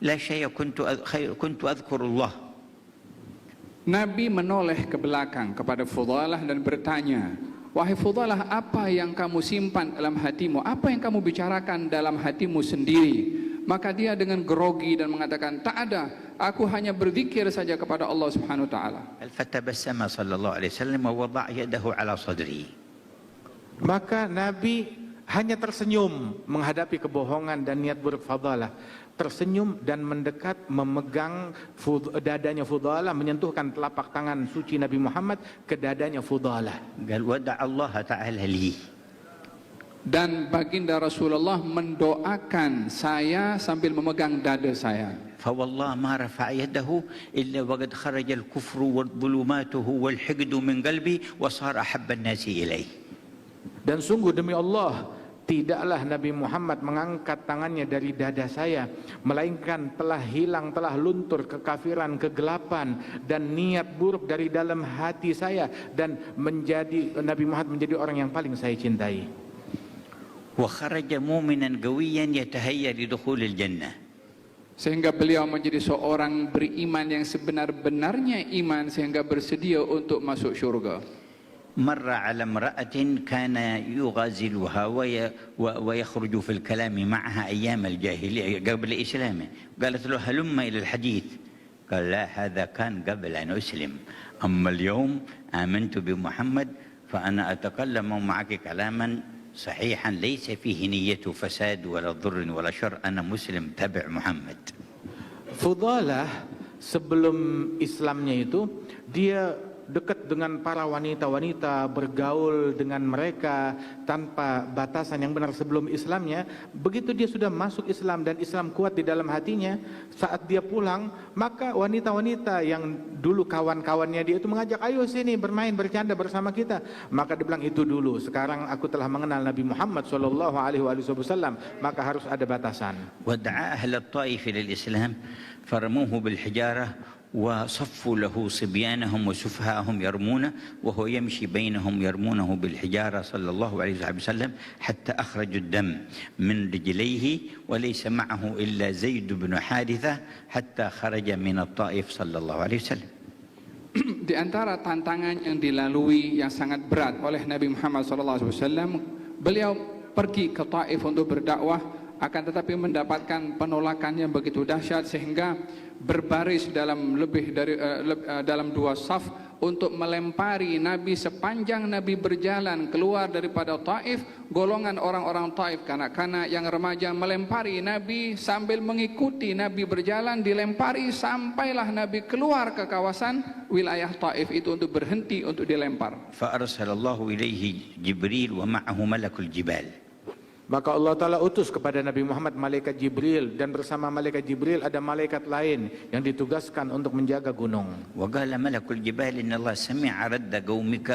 لا شيء كنت أذكر الله. Nabi menoleh ke belakang kepada Fudalah dan bertanya, wahai Fudalah, apa yang kamu simpan dalam hatimu? Apa yang kamu bicarakan dalam hatimu sendiri? Maka dia dengan grogi dan mengatakan, tak ada, aku hanya berzikir saja kepada Allah Subhanahu wa taala. فتبسم صلى الله عليه وسلم ووضع يده على صدره. Maka Nabi hanya tersenyum menghadapi kebohongan dan niat buruk Fudalah. Tersenyum dan mendekat memegang dadanya Fudalah, menyentuhkan telapak tangan suci Nabi Muhammad ke dadanya Fudalah. قال ودع الله تعالى لي. Dan baginda Rasulullah mendoakan saya sambil memegang dada saya. فوالله ما رفع يده إلا وقد خرج الكفر وظلماته والحقد من قلبي وصار أحب الناس إليه. Dan sungguh demi Allah, tidaklah Nabi Muhammad mengangkat tangannya dari dada saya, melainkan telah hilang, telah luntur kekafiran, kegelapan, dan niat buruk dari dalam hati saya, dan Nabi Muhammad menjadi orang yang paling saya cintai. وخرج مؤمنا قويا يتهيأ لدخول الجنة. Sehingga beliau menjadi seorang beriman yang sebenar-benarnya iman, sehingga bersedia untuk masuk syurga. مر على امرأة كان يغازلها ويخرج في الكلام معها أيام الجاهلية قبل إسلامه. قالت له هلم إلى الحديث. قال لا، هذا كان قبل أن أسلم، أما اليوم آمنت بمحمد فأنا أتكلم معك كلاما صحيحا ليس فيه نية فساد ولا ضر ولا شر، أنا مسلم تبع محمد. Fudalah sebelum Islamnya itu dia dekat dengan para wanita-wanita, bergaul dengan mereka tanpa batasan yang benar sebelum Islamnya. Begitu dia sudah masuk Islam dan Islam kuat di dalam hatinya, saat dia pulang, maka wanita-wanita yang dulu kawan-kawannya dia itu mengajak, ayo sini bermain, bercanda bersama kita. Maka dia bilang, itu dulu, sekarang aku telah mengenal Nabi Muhammad SAW, maka harus ada batasan. ودعا أهل الطائف للإسلام فرموه بالحجارة وصفوا له صبيانهم وسفهاءهم يرمونه وهو يمشي بينهم يرمونه بالحجارة صلى الله عليه وسلم حتى أخرجوا الدم من رجليه وليس معه إلا زيد بن حارثة حتى خرج من الطائف صلى الله عليه وسلم. Di antara tantangan yang dilalui yang sangat berat oleh Nabi Muhammad SAW, beliau pergi ke Taif untuk berdakwah, akan tetapi mendapatkan penolakan yang begitu dahsyat sehingga berbaris dalam dalam dua saf untuk melempari Nabi. Sepanjang Nabi berjalan keluar daripada Taif, golongan orang-orang Taif, kanak-kanak yang remaja melempari Nabi sambil mengikuti Nabi berjalan, dilempari sampailah Nabi keluar ke kawasan wilayah Taif itu untuk berhenti untuk dilempar. فأرسل الله إليه جبريل ومعه ملك الجبال. Maka Allah Ta'ala utus kepada Nabi Muhammad malaikat Jibril, dan bersama malaikat Jibril ada malaikat lain yang ditugaskan untuk menjaga gunung. وقال ملك الجبال إن الله سمع رد قومك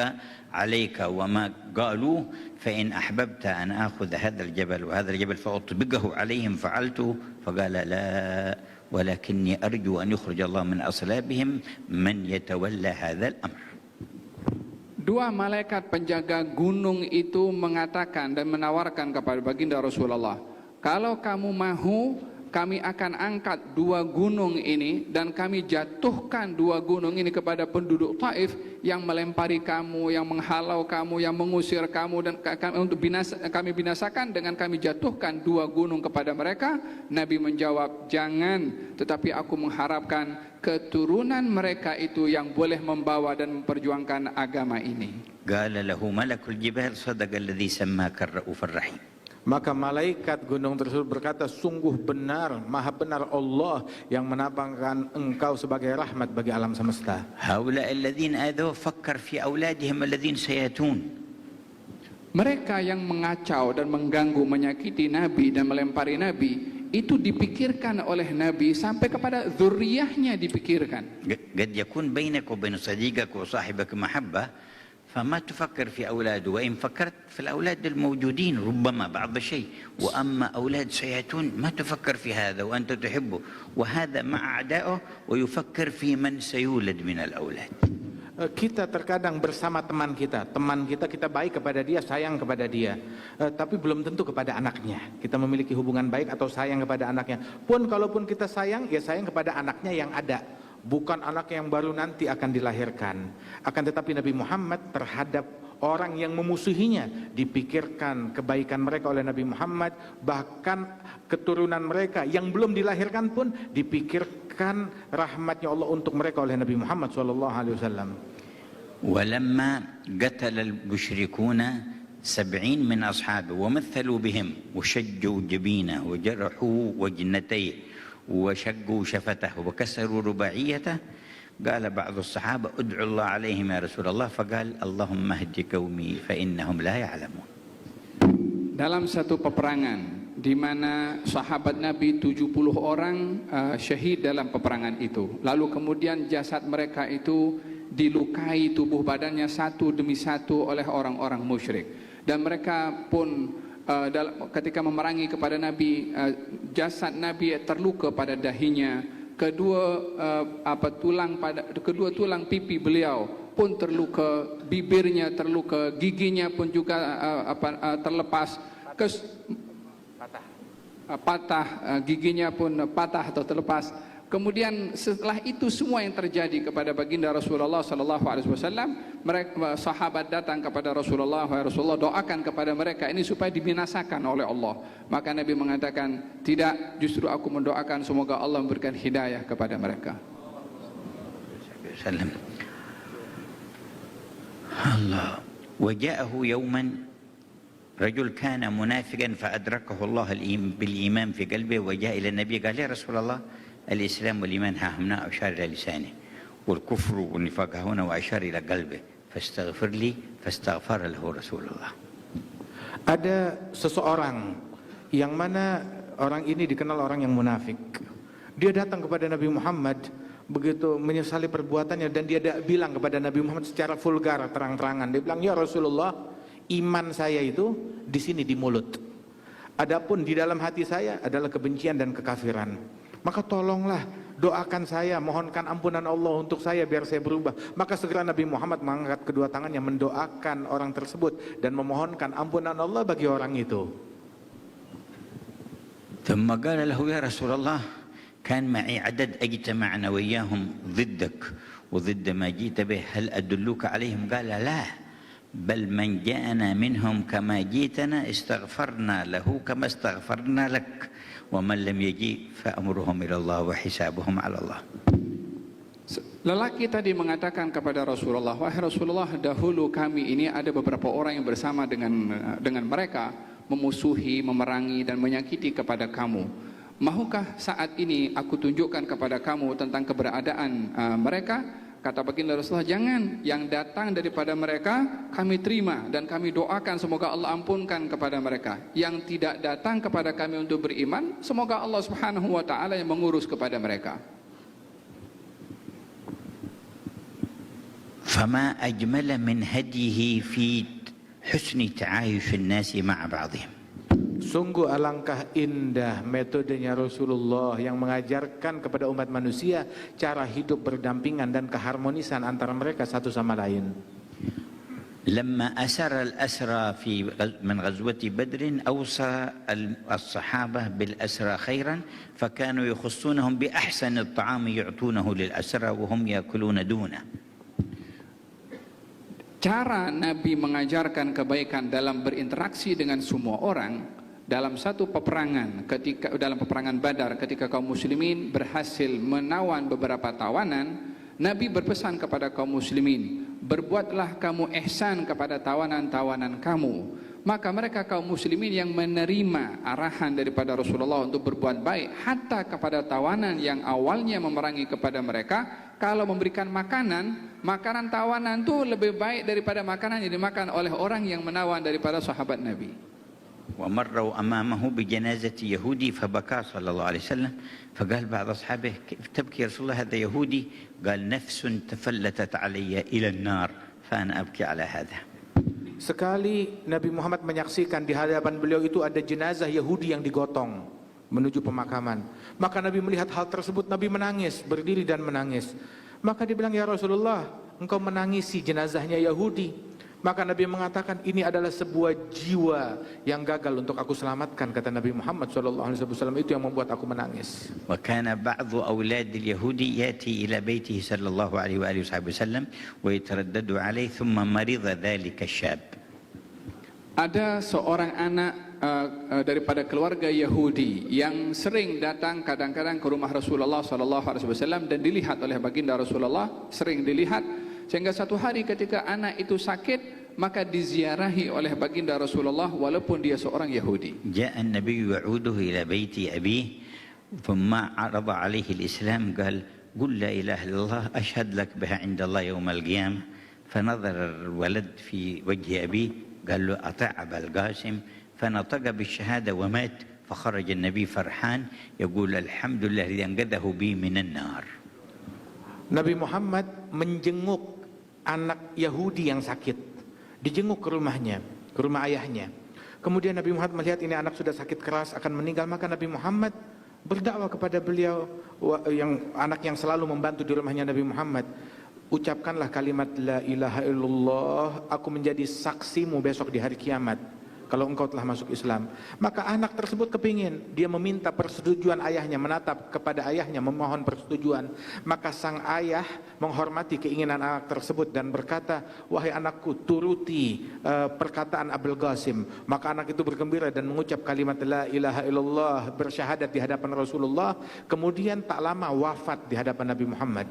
عليك وما قالوا فإن أحببت أن آخذ هذا الجبل وهذا الجبل فأطبقه عليهم فعلته. فقال لا، ولكني أرجو أن يخرج الله من أصلابهم من يتولى هذا الأمر. Dua malaikat penjaga gunung itu mengatakan dan menawarkan kepada baginda Rasulullah, kalau kamu mahu, kami akan angkat dua gunung ini dan kami jatuhkan dua gunung ini kepada penduduk Taif yang melempari kamu, yang menghalau kamu, yang mengusir kamu, dan kami binasakan dengan kami jatuhkan dua gunung kepada mereka. Nabi menjawab, jangan, tetapi aku mengharapkan keturunan mereka itu yang boleh membawa dan memperjuangkan agama ini. قال له ملك الجبال صدق الذي سماك الرؤوف الرحيم. Maka malaikat gunung tersebut berkata, sungguh benar, maha benar Allah yang menabangkan engkau sebagai rahmat bagi alam semesta. هؤلاء الذين آذوا فكر في أولادهم الذين سيأتون. Mereka yang mengacau dan mengganggu, menyakiti Nabi dan melempari Nabi, itu dipikirkan oleh Nabi sampai kepada zuriyahnya dipikirkan. قد يكون بينك وبين صديقك وصاحبك محبة فما تفكر في أولاده، وإن فكرت في الأولاد الموجودين ربما بعض الشيء، وأما أولاد سيأتون ما تفكر في هذا وأنت تحبه، وهذا مع أعدائه ويفكر في من سيولد من الأولاد. Kita terkadang bersama teman kita kita baik kepada dia, sayang kepada dia, tapi belum tentu kepada anaknya. Kita memiliki hubungan baik atau sayang kepada anaknya. Pun kalaupun kita sayang, ya sayang kepada anaknya yang ada, bukan anak yang baru nanti akan dilahirkan. Akan tetapi Nabi Muhammad terhadap orang yang memusuhinya, dipikirkan kebaikan mereka oleh Nabi Muhammad. Bahkan keturunan mereka yang belum dilahirkan pun dipikirkan rahmatnya Allah untuk mereka oleh Nabi Muhammad SAW. ولما قتل المشركون 70 من أصحابه ومثلوا بهم وشجوا جبينه وجرحوا وجنتيه وشقوا شفته وكسروا رباعيته، قال بعض الصحابة ادعوا الله عليهم يا رسول الله، فقال اللهم اهد قومي فإنهم لا يعلمون. Dalam satu peperangan di mana sahabat Nabi 70 orang syahid dalam peperangan itu, lalu kemudian jasad mereka itu dilukai tubuh badannya satu demi satu oleh orang-orang musyrik, dan mereka pun ketika memerangi kepada Nabi, jasad Nabi terluka pada dahinya, kedua tulang pipi beliau pun terluka, bibirnya terluka, giginya pun juga terlepas, patah, giginya pun patah atau terlepas. Kemudian setelah itu semua yang terjadi kepada baginda Rasulullah sallallahu alaihi wasallam, mereka sahabat datang kepada Rasulullah, "Wahai Rasulullah, doakan kepada mereka ini supaya dibinasakan oleh Allah." Maka Nabi mengatakan, "Tidak, justru aku mendoakan semoga Allah memberikan hidayah kepada mereka." Allah. وجاءه يوما رجل كان منافقا فأدركه الله بالإيمان في قلبه، وجاء إلى النبي قال يا رسول الله الإسلام والإيمان ها هنا، أشار إلى لسانه، والكفر والنفاق ها هنا، وأشار إلى قلبه، فاستغفر لي، فاستغفر له رسول الله. Ada seseorang yang mana orang ini dikenal orang yang munafik. Dia datang kepada Nabi Muhammad begitu menyesali perbuatannya, dan dia bilang kepada Nabi Muhammad secara vulgar, terang-terangan. Dia bilang, "Ya Rasulullah, iman saya itu di sini di mulut. Adapun di dalam hati saya adalah kebencian dan kekafiran. Maka tolonglah doakan saya, mohonkan ampunan Allah untuk saya biar saya berubah." Maka segera Nabi Muhammad mengangkat kedua tangannya mendoakan orang tersebut dan memohonkan ampunan Allah bagi orang itu. ثم قال له يا رسول الله كان معي عدد اجتمعنا وإياهم ضدك وضد ما جئت به، هل أدلك عليهم؟ قال لا، بل من جاءنا منهم كما جئتنا استغفرنا له كما استغفرنا لك، ومن لم يجي فأمرهم إلى الله وحسابهم على الله. Lelaki tadi mengatakan kepada Rasulullah, "Wahai Rasulullah, dahulu kami ini ada beberapa orang yang bersama dengan mereka memusuhi, memerangi dan menyakiti kepada kamu. Mahukah saat ini aku tunjukkan kepada kamu tentang keberadaan mereka?" Kata baginda Rasulullah, "Jangan, yang datang daripada mereka kami terima dan kami doakan semoga Allah ampunkan kepada mereka. Yang tidak datang kepada kami untuk beriman, semoga Allah Subhanahu wa taala yang mengurus kepada mereka." فما أجمل من هديه في حسن تعايش الناس مع بعضهم. Sungguh alangkah indah metodenya Rasulullah yang mengajarkan kepada umat manusia cara hidup berdampingan dan keharmonisan antara mereka satu sama lain. لما أسر الأسرى من غزوة بدر أوصى الصحابة بالأسرى خيرا فكانوا يخصونهم بأحسن الطعام يعطونه للأسرى وهم يأكلون دونه. Cara Nabi mengajarkan kebaikan dalam berinteraksi dengan semua orang dalam satu peperangan, dalam peperangan Badar, ketika kaum muslimin berhasil menawan beberapa tawanan, Nabi berpesan kepada kaum muslimin, berbuatlah kamu ihsan kepada tawanan-tawanan kamu. Maka mereka kaum muslimin yang menerima arahan daripada Rasulullah untuk berbuat baik hatta kepada tawanan yang awalnya memerangi kepada mereka, kalau memberikan makanan tawanan itu lebih baik daripada makanan yang dimakan oleh orang yang menawan daripada sahabat Nabi. ومروا أمامه بجنازة يهودي فبكى صلى الله عليه وسلم فقال بعض أصحابه كيف تبكي يا رسول الله هذا يهودي؟ قال نفس تفلتت علي إلى النار فأنا أبكي على هذا. Sekali Nabi Muhammad menyaksikan di hadapan beliau itu ada jenazah Yahudi yang digotong menuju pemakaman. Maka Nabi melihat hal tersebut, Nabi menangis, berdiri dan menangis. Maka dia bilang, ya Rasulullah, engkau menangisi jenazahnya Yahudi. Maka Nabi mengatakan, ini adalah sebuah jiwa yang gagal untuk aku selamatkan, kata Nabi Muhammad SAW. Itu yang membuat aku menangis. وكان بعض أولاد اليهود يأتي إلى بيته صلى الله عليه وآله وسلم ويتردد عليه ثم مرض ذلك الشاب. Ada seorang anak daripada keluarga Yahudi yang sering datang kadang-kadang ke rumah Rasulullah SAW dan dilihat oleh baginda Rasulullah, sering dilihat, sehingga satu hari ketika anak itu sakit maka diziarahi oleh baginda Rasulullah walaupun dia seorang Yahudi. جاء النبي يعوده إلى بيت أبيه ثم عرض عليه الإسلام قال قل لا إله إلا الله أشهد لك بها عند الله يوم القيامة. فنظر الولد في وجه أبيه قال له أطع أبا القاسم فنطق بالشهادة ومات. فخرج النبي فرحان يقول الحمد لله الذي أنقذه بي من النار. Nabi Muhammad menjenguk anak Yahudi yang sakit, dijenguk ke rumahnya, ke rumah ayahnya. Kemudian Nabi Muhammad melihat ini anak sudah sakit keras akan meninggal, maka Nabi Muhammad berdakwah kepada beliau, anak yang selalu membantu di rumahnya Nabi Muhammad. Ucapkanlah kalimat la ilaha illallah, aku menjadi saksimu besok di hari kiamat kalau engkau telah masuk Islam. Maka anak tersebut kepingin, dia meminta persetujuan ayahnya, menatap kepada ayahnya, memohon persetujuan. Maka sang ayah menghormati keinginan anak tersebut dan berkata, wahai anakku, turuti perkataan Abul Qasim. Maka anak itu bergembira dan mengucap kalimat la ilaha illallah, bersyahadat di hadapan Rasulullah. Kemudian tak lama wafat di hadapan Nabi Muhammad.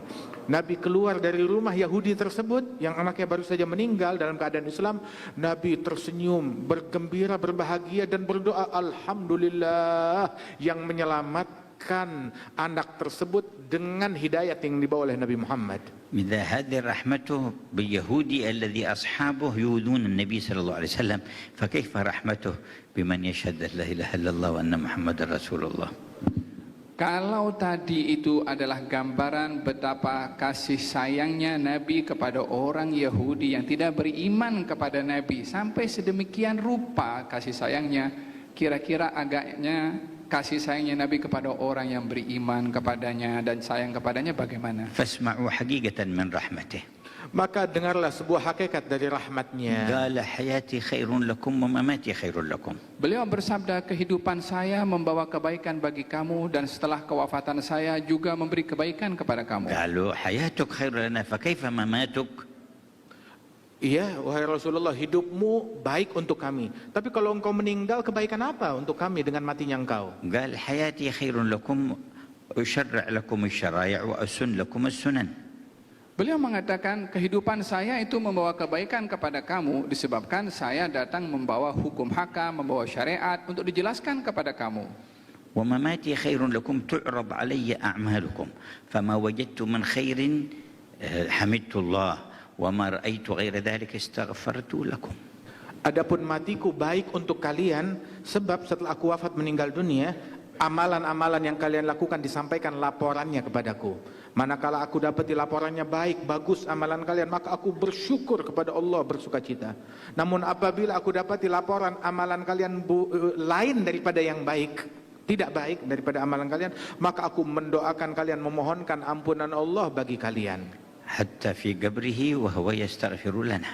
Nabi keluar dari rumah Yahudi tersebut yang anaknya baru saja meninggal dalam keadaan Islam. Nabi tersenyum, bergembira, berbahagia dan berdoa, alhamdulillah yang menyelamatkan anak tersebut dengan hidayat yang dibawa oleh Nabi Muhammad. إذا هذه رحمته باليهودي الذي أصحابه يؤذون النبي صلى الله عليه وسلم فكيف رحمته بمن يشهد لا إله إلا الله وأن محمد رسول الله. Kalau tadi itu adalah gambaran betapa kasih sayangnya Nabi kepada orang Yahudi yang tidak beriman kepada Nabi, sampai sedemikian rupa kasih sayangnya, kira-kira agaknya kasih sayangnya Nabi kepada orang yang beriman kepadanya dan sayang kepadanya bagaimana? فاسمعوا حقيقة من رحمته. Maka dengarlah sebuah hakikat dari rahmatnya. قال حياتي خير لكم ومماتي خير لكم. Beliau bersabda, kehidupan saya membawa kebaikan bagi kamu dan setelah kewafatan saya juga memberi kebaikan kepada kamu. قالوا حياتك خير لنا فكيف مماتك؟ Iya, wahai Rasulullah, hidupmu baik untuk kami. Tapi kalau engkau meninggal, kebaikan apa untuk kami dengan matinya engkau? قال حياتي خير لكم أشرع لكم الشرائع وأسن لكم السنن. Beliau mengatakan, kehidupan saya itu membawa kebaikan kepada kamu disebabkan saya datang membawa hukum hakam, membawa syariat untuk dijelaskan kepada kamu. ومماتي خير لكم تعرض علي أعمالكم فما وجدت من خير حمدت الله وما رأيت غير ذلك استغفرت لكم. Adapun matiku baik untuk kalian, sebab setelah aku wafat meninggal dunia, amalan-amalan yang kalian lakukan disampaikan laporannya kepadaku. Manakala aku dapati laporannya baik, bagus amalan kalian, maka aku bersyukur kepada Allah, bersukacita. Namun apabila aku dapati laporan amalan kalian lain daripada yang baik, tidak baik daripada amalan kalian, maka aku mendoakan kalian, memohonkan ampunan Allah bagi kalian. حتى في قبره وهو يستغفر لنا.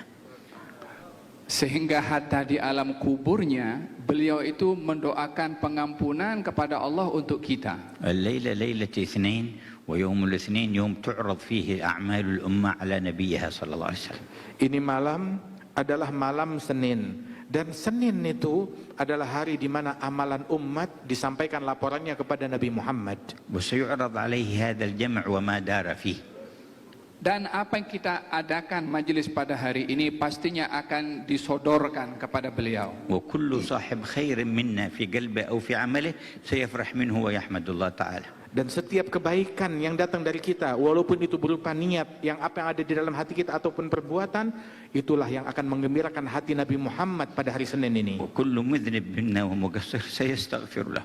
Sehingga hatta di alam kuburnya beliau itu mendoakan pengampunan kepada Allah untuk kita. الليلة ليلة اثنين ويوم الاثنين يوم تعرض فيه أعمال الأمة على نبيها صلى الله عليه وسلم. Ini malam adalah malam Senin, dan Senin itu adalah hari di mana amalan umat disampaikan laporannya kepada Nabi Muhammad. وسيعرض عليه هذا الجمع وما دار فيه. Dan apa yang kita adakan majelis pada hari ini pastinya akan disodorkan kepada beliau. وكل صاحب خير منا في قلبه أو في عمله سيفرح منه ويحمد الله تعالى. Dan setiap kebaikan yang datang dari kita, walaupun itu berupa niat, yang apa yang ada di dalam hati kita ataupun perbuatan, itulah yang akan menggembirakan hati Nabi Muhammad pada hari Senin ini. وكل مذنب منا ومقصر سيستغفر له.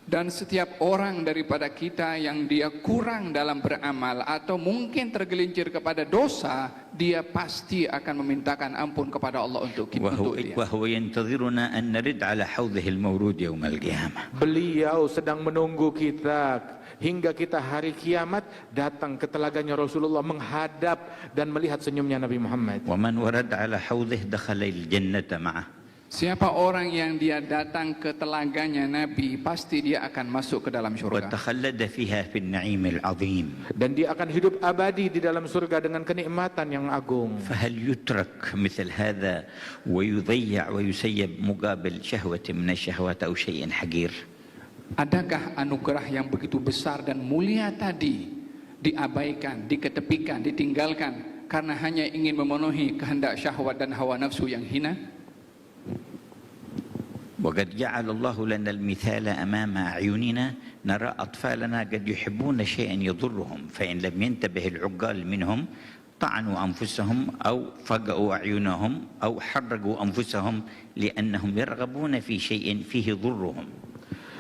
Dan setiap orang daripada kita yang dia kurang dalam beramal atau mungkin tergelincir kepada dosa, dia pasti akan memintakan ampun kepada Allah untuk dia. وهو ينتظرنا أن نرد على حوضه المورود يوم القيامة. Beliau sedang menunggu kita hingga kita hari kiamat datang ke telaganya Rasulullah, menghadap dan melihat senyumnya Nabi Muhammad. ومن ورد على حوضه دخل الجنة معه. Siapa orang yang dia datang ke telaganya Nabi, pasti dia akan masuk ke dalam surga. وتخلد فيها في النعيم العظيم. Dan dia akan hidup abadi di dalam surga dengan kenikmatan yang agung. فهل يترك مثل هذا ويضيع ويسيب مقابل شهوة من الشهوات أو شيء حقير؟ Adakah anugerah yang begitu besar dan mulia tadi diabaikan, diketepikan, ditinggalkan karena hanya ingin memenuhi kehendak syahwat dan hawa nafsu yang hina? وقد جعل الله لنا المثال أمام أعيننا، نرى أطفالنا قد يحبون شيئا يضرهم، فإن لم ينتبه العقال منهم طعنوا أنفسهم أو فقعوا أعينهم أو حرقوا أنفسهم لأنهم يرغبون في شيء فيه ضرهم.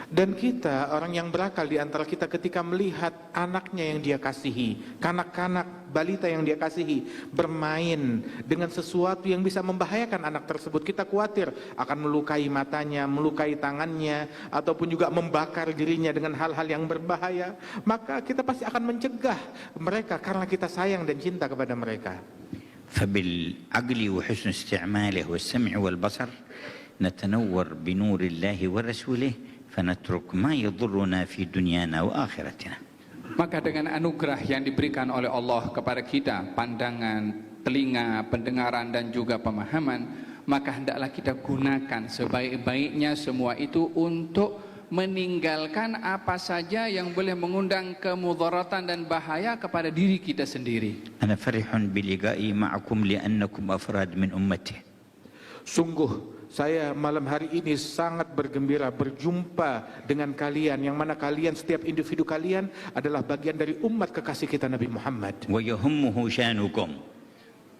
Dan kita, orang yang berakal di antara kita, ketika melihat anaknya yang dia kasihi, kanak-kanak balita yang dia kasihi bermain dengan sesuatu yang bisa membahayakan anak tersebut, kita khawatir akan melukai matanya, melukai tangannya, ataupun juga membakar dirinya dengan hal-hal yang berbahaya, maka kita pasti akan mencegah mereka karena kita sayang dan cinta kepada mereka. فبالعقل وحسن استعماله والسمع والبصر نتنور بنور الله ورسوله فنترك ما يضرنا في دنيانا وآخرتنا. Maka dengan anugerah yang diberikan oleh Allah kepada kita, pandangan, telinga, pendengaran dan juga pemahaman, maka hendaklah kita gunakan sebaik-baiknya semua itu untuk meninggalkan apa saja yang boleh mengundang kemudaratan dan bahaya kepada diri kita sendiri. أنا فرح بلقائي معكم لأنكم أفراد من أمته. Sungguh saya malam hari ini sangat bergembira berjumpa dengan kalian, yang mana kalian, setiap individu kalian adalah bagian dari umat kekasih kita Nabi Muhammad. ويهمه شانكم.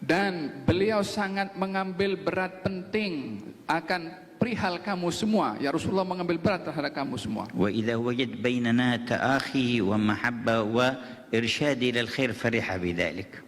Dan beliau sangat mengambil berat penting akan perihal kamu semua. Ya Rasulullah mengambil berat terhadap kamu semua. وإذا وجد بيننا تآخي ومحبة وإرشاد إلى الخير فرح بذلك.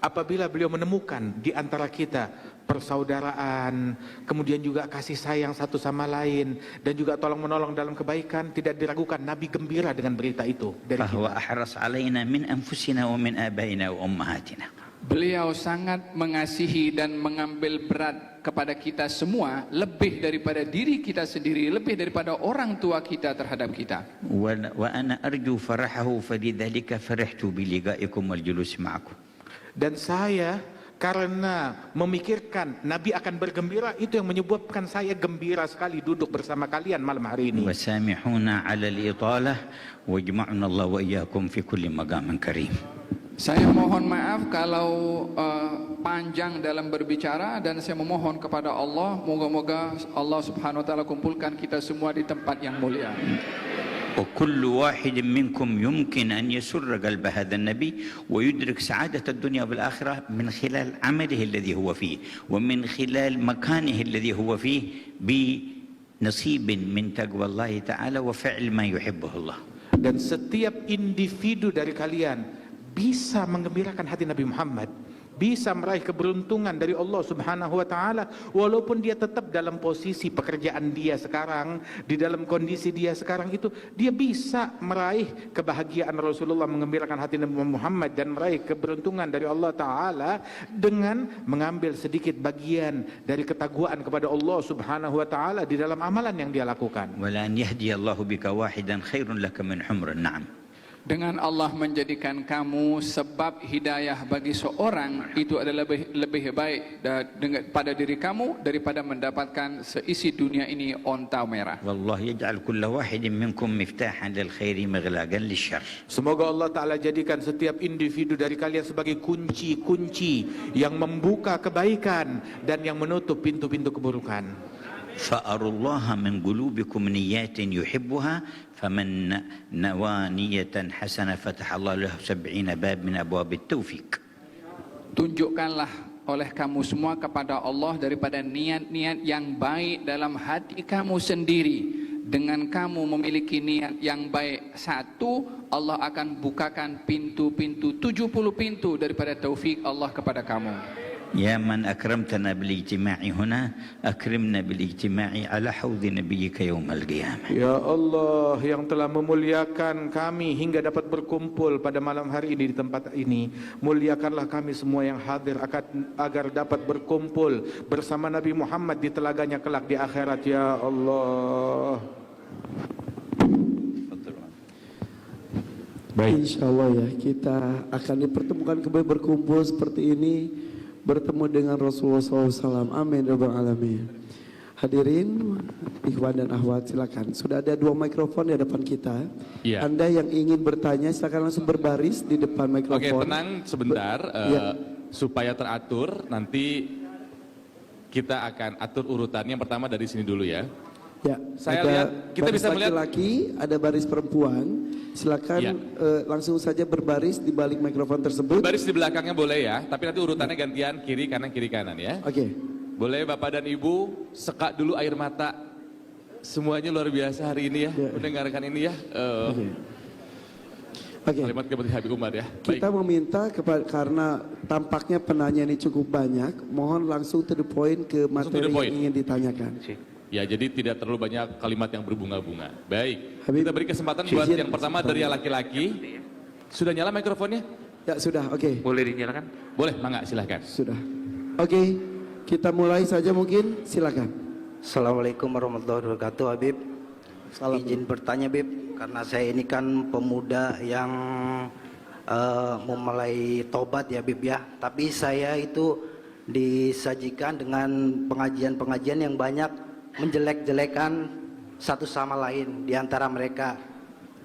Apabila beliau menemukan di antara kita persaudaraan, kemudian juga kasih sayang satu sama lain, dan juga tolong menolong dalam kebaikan, tidak diragukan Nabi gembira dengan berita itu dari فهو kita. أحرص علينا من أنفسنا ومن آبائنا وأمهاتنا. Beliau sangat mengasihi dan mengambil berat kepada kita semua, lebih daripada diri kita sendiri, lebih daripada orang tua kita terhadap kita. وأنا أرجو فرحه فلذلك فرحت بلقائكم والجلوس معكم. Dan saya karena memikirkan Nabi akan bergembira, itu yang menyebabkan saya gembira sekali duduk bersama kalian malam hari ini. وسامحونا على الإطالة واجمعنا الله وإياكم في كل مقام كريم. Saya mohon maaf kalau panjang dalam berbicara, dan saya memohon kepada Allah, moga-moga Allah Subhanahu wa taala kumpulkan kita semua di tempat yang mulia. وكل واحد منكم يمكن أن يسر قلب هذا النبي ويدرك سعادة الدنيا والآخرة من خلال عمله الذي هو فيه ومن خلال مكانه الذي هو فيه بنصيب من تقوى الله تعالى وفعل ما يحبه الله. Dan setiap individu dari kalian bisa menggembirakan hati Nabi Muhammad bisa meraih keberuntungan dari Allah Subhanahu wa taala walaupun dia tetap dalam posisi pekerjaan dia sekarang, di dalam kondisi dia sekarang itu dia bisa meraih kebahagiaan Rasulullah, mengembirakan hati Nabi Muhammad dan meraih keberuntungan dari Allah taala dengan mengambil sedikit bagian dari ketakwaan kepada Allah Subhanahu wa taala di dalam amalan yang dia lakukan. Wala an yahdiyallahu bika wahidan khairun laka min humrin na'am. Dengan Allah menjadikan kamu sebab hidayah bagi seorang itu adalah lebih baik pada diri kamu daripada mendapatkan seisi dunia ini onta merah. Wallahu yaj'al kulla wahidin minkum miftahan lil khairi maghlagan lisyarr. Semoga Allah Ta'ala jadikan setiap individu dari kalian sebagai kunci-kunci yang membuka kebaikan dan yang menutup pintu-pintu keburukan. Fa'arullaha min qulubikum niyatin yuhibbuha faman nawa niyatan hasanah fatahallahu lahu 70 bab min abwabit taufiq. Tunjukkanlah oleh kamu semua kepada Allah daripada niat-niat yang baik dalam hati kamu sendiri. Dengan kamu memiliki niat yang baik satu, Allah akan bukakan pintu-pintu 70 pintu daripada taufik Allah kepada kamu. Ya man akramtana bil ijtima'i huna akrimna bil ijtima'i ala haudhi nabiyyika yaumal qiyamah. Ya Allah yang telah memuliakan kami hingga dapat berkumpul pada malam hari ini di tempat ini, muliakanlah kami semua yang hadir agar dapat berkumpul bersama Nabi Muhammad di telaganya kelak di akhirat ya Allah. Baik. Insya Allah ya, kita akan dipertemukan kembali berkumpul seperti ini, bertemu dengan Rasulullah SAW. Amin ya rabbal alamin. Hadirin, ikhwan dan akhwat, silakan. Sudah ada 2 mikrofon di depan kita. Ya. Anda yang ingin bertanya silakan langsung berbaris di depan mikrofon. Oke, tenang sebentar, supaya teratur. Nanti kita akan atur urutannya. Yang pertama dari sini dulu ya. Ya, Saya ada lihat, kita baris bisa melihat laki-laki, ada baris perempuan. Silakan Ya. Langsung saja berbaris di balik mikrofon tersebut. baris di belakangnya boleh ya, tapi nanti urutannya gantian kiri kanan ya. Oke. Boleh Bapak dan Ibu sekak dulu air mata. Semuanya luar biasa hari ini ya, mendengarkan ini ya. Oke. Kalimat kepada Habib Umar ya. Kita meminta karena tampaknya penanya ini cukup banyak, mohon langsung to the point ke materi yang ingin ditanyakan. Ya, jadi tidak terlalu banyak kalimat yang berbunga-bunga. Baik, Habib, kita beri kesempatan buat yang pertama dari yang laki-laki. Sudah nyala mikrofonnya? Ya sudah, oke. Boleh dinyalakan? Boleh, mangga silahkan. Sudah. Oke, kita mulai saja mungkin, silakan. Assalamualaikum warahmatullahi wabarakatuh, Habib. Salam. Izin bertanya, Habib, karena saya ini kan pemuda yang memulai tobat ya, Habib ya. Tapi saya itu disajikan dengan pengajian-pengajian yang banyak menjelek-jelekan satu sama lain di antara mereka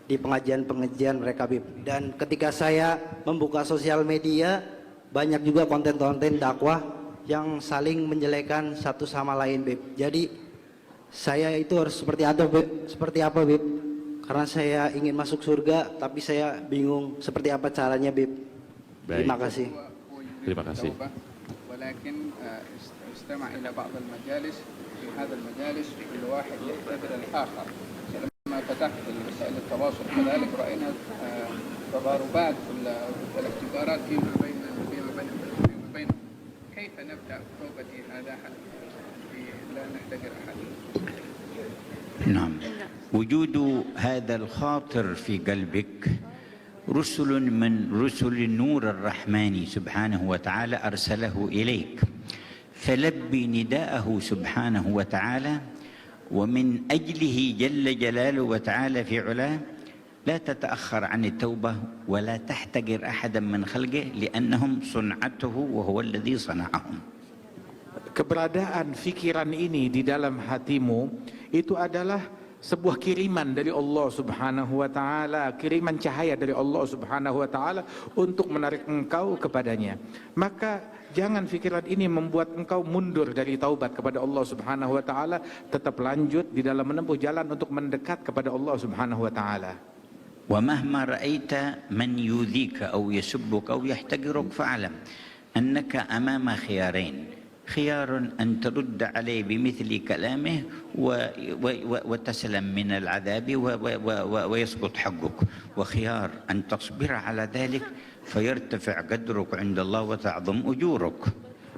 di pengajian-pengajian mereka, Habib. Dan ketika saya membuka sosial media, banyak juga konten-konten dakwah yang saling menjelekan satu sama lain, Bib. Jadi saya itu harus seperti apa, Bib? Karena saya ingin masuk surga, tapi saya bingung seperti apa caranya, Bib. Baik. Terima kasih. Terima kasih. ولكن استمع إلى بعض المجالس في هذا المجالس كل واحد يعتبر الآخر. لما فتحت وسائل التواصل كذلك رأينا تضاربات في الاعتبارات فيما بين كيف نبدأ توبتي هذا لا نحتكر أحد. نعم. وجود هذا الخاطر في قلبك رسل من رسل النور الرحمن سبحانه وتعالى أرسله إليك، فلبي نداءه سبحانه وتعالى، ومن أجله جل جلاله وتعالى في علاه لا تتأخر عن التوبة ولا تحتقر أحدا من خلقه لأنهم صنعته وهو الذي صنعهم. Keberadaan fikiran ini di dalam hatimu itu adalah sebuah kiriman dari Allah Subhanahu wa taala, kiriman cahaya dari Allah Subhanahu wa taala untuk menarik engkau kepadanya. Maka jangan fikiran ini membuat engkau mundur dari taubat kepada Allah Subhanahu wa taala, tetap lanjut di dalam menempuh jalan untuk mendekat kepada Allah Subhanahu wa taala. ومهما رأيت من يؤذيك أو يسبك أو يحتقرك فاعلم أنك أمام خيارين، خيار أن ترد عليه بمثل كلامه وتسلم من العذاب ويسقط حقك، وخيار أن تصبر على ذلك فيرتفع قدرك عند الله وتعظم أجورك.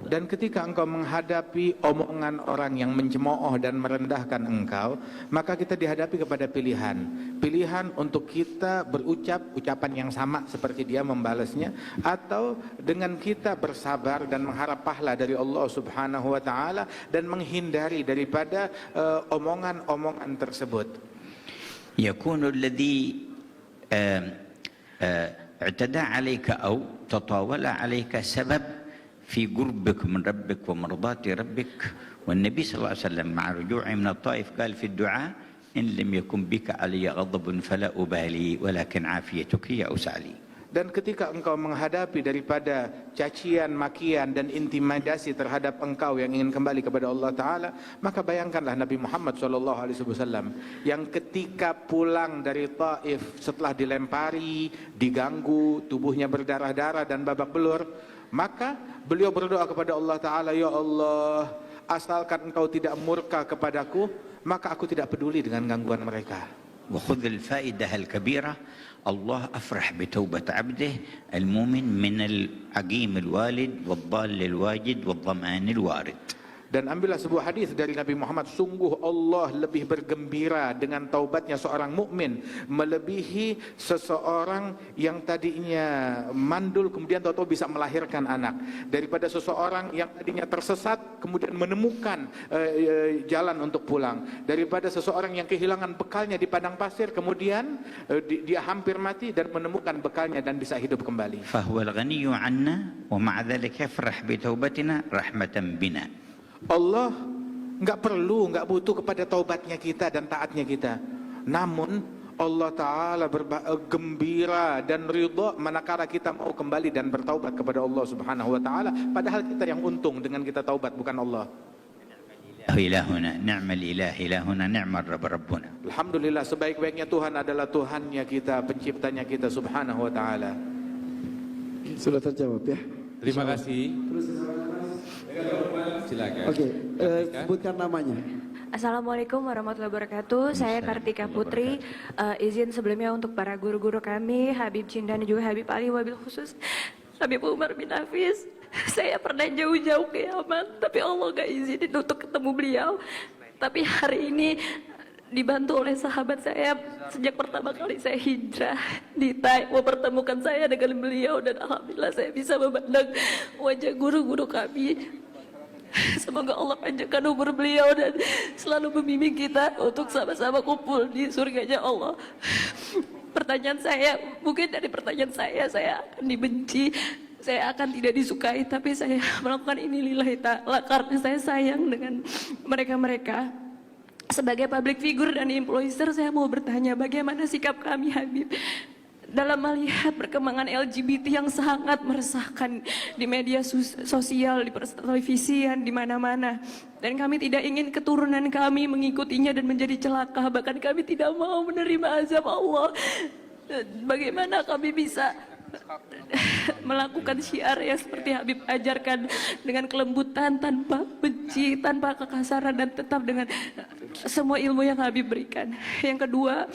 Dan ketika engkau menghadapi omongan orang yang mencemooh dan merendahkan engkau, maka kita dihadapi kepada pilihan. Pilihan untuk kita berucap ucapan yang sama seperti dia membalasnya, atau dengan kita bersabar dan mengharap pahala dari Allah Subhanahu wa taala dan menghindari daripada omongan-omongan tersebut. يكون الذي اعتدى عليك أو تطاول عليك سبب في قربك من ربك ومرضاة ربك، والنبي صلى الله عليه وسلم مع رجوعه من الطائف قال في الدعاء: إن لم يكن بك علي غضب فلا أبالي ولكن عافيتك هي أوسع لي. Dan ketika engkau menghadapi daripada cacian, makian dan intimidasi terhadap engkau yang ingin kembali kepada Allah Ta'ala, maka bayangkanlah Nabi Muhammad SAW yang ketika pulang dari Taif setelah dilempari, diganggu, tubuhnya berdarah-darah dan babak belur, maka beliau berdoa kepada Allah Ta'ala, ya Allah, asalkan engkau tidak murka kepadaku, maka aku tidak peduli dengan gangguan mereka. وخذ الفائدة الكبيرة: الله أفرح بتوبة عبده المؤمن من العقيم الوالد والضال الواجد والظمآن الوارد. Dan ambillah sebuah hadis dari Nabi Muhammad, sungguh Allah lebih bergembira dengan taubatnya seorang mukmin melebihi seseorang yang tadinya mandul kemudian tahu-tahu bisa melahirkan anak, daripada seseorang yang tadinya tersesat kemudian menemukan jalan untuk pulang, daripada seseorang yang kehilangan bekalnya di padang pasir kemudian dia hampir mati dan menemukan bekalnya dan bisa hidup kembali. فهو الغني عنا ومع ذلك يفرح بتوبتنا رحمة بنا. Allah nggak butuh kepada taubatnya kita dan taatnya kita. Namun Allah Ta'ala gembira dan ridha manakala kita mau kembali dan bertaubat kepada Allah Subhanahu wa Ta'ala. Padahal kita yang untung dengan kita taubat, bukan Allah. Ilahuna, ni'mal ilah ilahuna, ni'mal rabb rabbuna. Alhamdulillah, sebaik-baiknya Tuhan adalah Tuhannya kita, penciptanya kita Subhanahu wa Ta'ala. Sudah terjawab ya. Terima kasih. Silakan. Oke, sebutkan namanya. Assalamualaikum warahmatullahi wabarakatuh. Saya Kartika Putri. Izin sebelumnya untuk para guru-guru kami, Habib Cindan dan juga Habib Ali, wabil khusus Habib Umar bin Hafiz. Saya pernah jauh-jauh ke Yaman, tapi Allah gak izinin untuk ketemu beliau. Tapi hari ini dibantu oleh sahabat saya sejak pertama kali saya hijrah di Thai, mempertemukan saya dengan beliau, dan alhamdulillah saya bisa memandang wajah guru-guru kami. Semoga Allah panjangkan umur beliau dan selalu membimbing kita untuk sama-sama kumpul di surganya Allah. Pertanyaan saya, mungkin dari pertanyaan saya akan dibenci, saya akan tidak disukai, tapi saya melakukan ini lillahi ta'ala karena saya sayang dengan mereka-mereka. Sebagai public figure dan influencer, saya mau bertanya, bagaimana sikap kami Habib dalam melihat perkembangan LGBT yang sangat meresahkan di media sosial, di televisian, di mana-mana. Dan kami tidak ingin keturunan kami mengikutinya dan menjadi celaka, bahkan kami tidak mau menerima azab Allah. Bagaimana kami bisa melakukan syiar yang seperti Habib ajarkan dengan kelembutan, tanpa benci, tanpa kekasaran, dan tetap dengan semua ilmu yang Habib berikan. Yang kedua,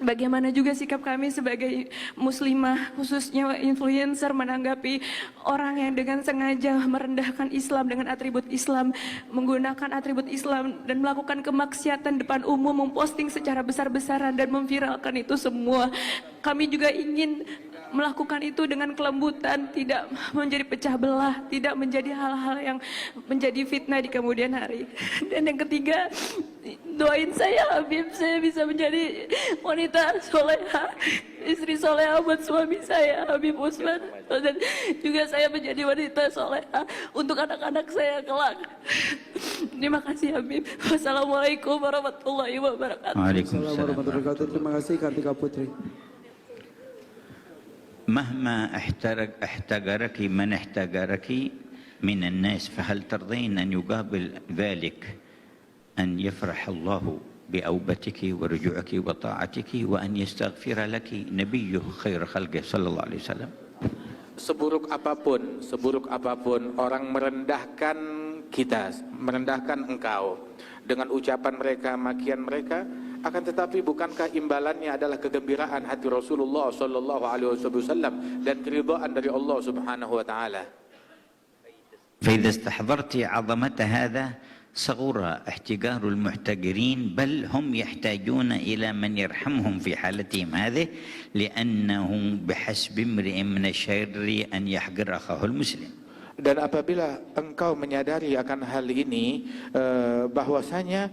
bagaimana juga sikap kami sebagai muslimah, khususnya influencer, menanggapi orang yang dengan sengaja merendahkan Islam dengan atribut Islam, menggunakan atribut Islam dan melakukan kemaksiatan depan umum, memposting secara besar-besaran dan memviralkan itu semua. Kami juga ingin melakukan itu dengan kelembutan, tidak menjadi pecah belah, tidak menjadi hal-hal yang menjadi fitnah di kemudian hari. Dan yang ketiga, doain saya Habib, saya bisa menjadi wanita soleha, istri soleha buat suami saya Habib Usman, dan juga saya menjadi wanita soleha untuk anak-anak saya kelak. Terima kasih Habib. Wassalamualaikum warahmatullahi wabarakatuh. Waalaikumsalam warahmatullahi wabarakatuh. Terima kasih Kartika Putri. مهما احتقرك من احتقرك من الناس فهل ترضين أن يقابل ذلك أن يفرح الله بأوبتك ورجوعك وطاعتك وأن يستغفر لك نبيه خير خلقه صلى الله عليه وسلم. seburuk apapun orang merendahkan kita, merendahkan engkau dengan ucapan mereka, makian mereka, akan tetapi bukankah imbalannya adalah kegembiraan hati Rasulullah sallallahu alaihi wasallam dan keridhaan dari Allah Subhanahu wa taala. فإذا استحضرت عظمة هذا صغر احتقار المحتقرين، بل هم يحتاجون إلى من يرحمهم في حالتهم هذه، لأنه بحسب امرئ من الشر أن يحقر أخاه المسلم. Dan apabila engkau menyadari akan hal ini, bahwasanya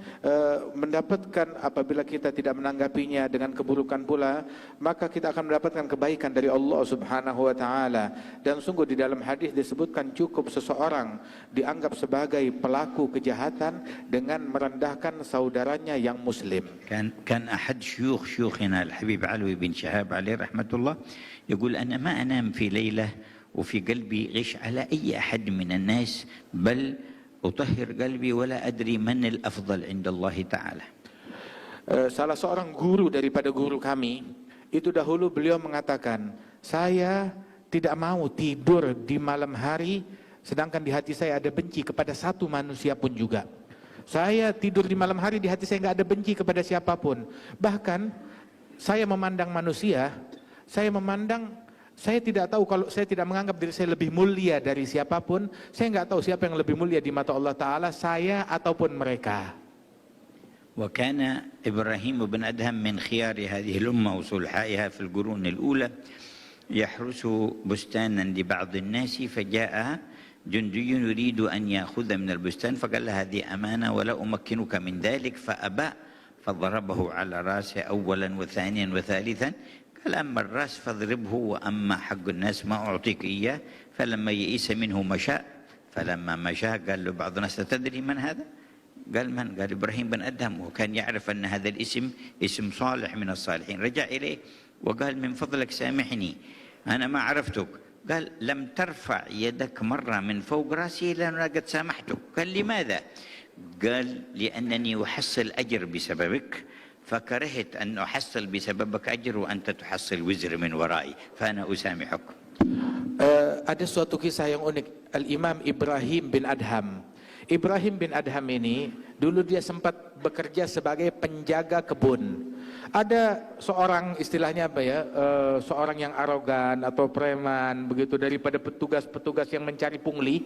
mendapatkan apabila kita tidak menanggapinya dengan keburukan pula, maka kita akan mendapatkan kebaikan dari Allah Subhanahu wa taala. Dan sungguh di dalam hadis disebutkan cukup seseorang dianggap sebagai pelaku kejahatan dengan merendahkan saudaranya yang muslim. كان أحد شيوخنا الحبيب علوي بن شهاب عليه رحمة الله يقول أنا ما أنام في ليلة وفي قلبي غش على أي أحد من الناس، بل أطهر قلبي ولا أدري من الأفضل عند الله تعالى. Salah seorang guru daripada guru kami, itu dahulu beliau mengatakan, saya tidak mau tidur di malam hari, sedangkan di hati saya ada benci kepada satu manusia pun juga. Saya tidur di malam hari, di hati saya nggak ada benci kepada siapapun. Bahkan saya memandang manusia, saya tidak tahu, kalau saya tidak menganggap diri saya lebih mulia dari siapapun, saya nggak tahu siapa yang lebih mulia di mata Allah Ta'ala, saya ataupun mereka. وكان إبراهيم بن أدهم من خيار هذه الأمة وصلحائها في القرون الأولى يحرس بستانا لبعض الناس، فجاء جندي يريد أن يأخذ من البستان فقال له هذه أمانة ولا أمكنك من ذلك، فأبى فضربه على رأسه أولا وثانيا وثالثا، قال أما الرأس فاضربه وأما حق الناس ما أعطيك إياه. فلما يئس منه مشى، فلما مشى قال له بعض الناس تدري من هذا؟ قال من؟ قال إبراهيم بن أدهم، وكان يعرف أن هذا الاسم اسم صالح من الصالحين. رجع إليه وقال من فضلك سامحني أنا ما عرفتك. قال لم ترفع يدك مرة من فوق رأسي إلا أنا قد سامحتك. قال لماذا؟ قال لأنني أحصل أجر بسببك، فكرهت أن أحصل بسببك أجر وأنت تحصل وزر من ورائي، فأنا أسامحك. Ada suatu kisah yang unik. Al-Imam Ibrahim bin Adham. Ibrahim bin Adham ini dulu dia sempat bekerja sebagai penjaga kebun. Ada seorang, istilahnya apa ya, seorang yang arogan atau preman begitu, daripada petugas-petugas yang mencari pungli.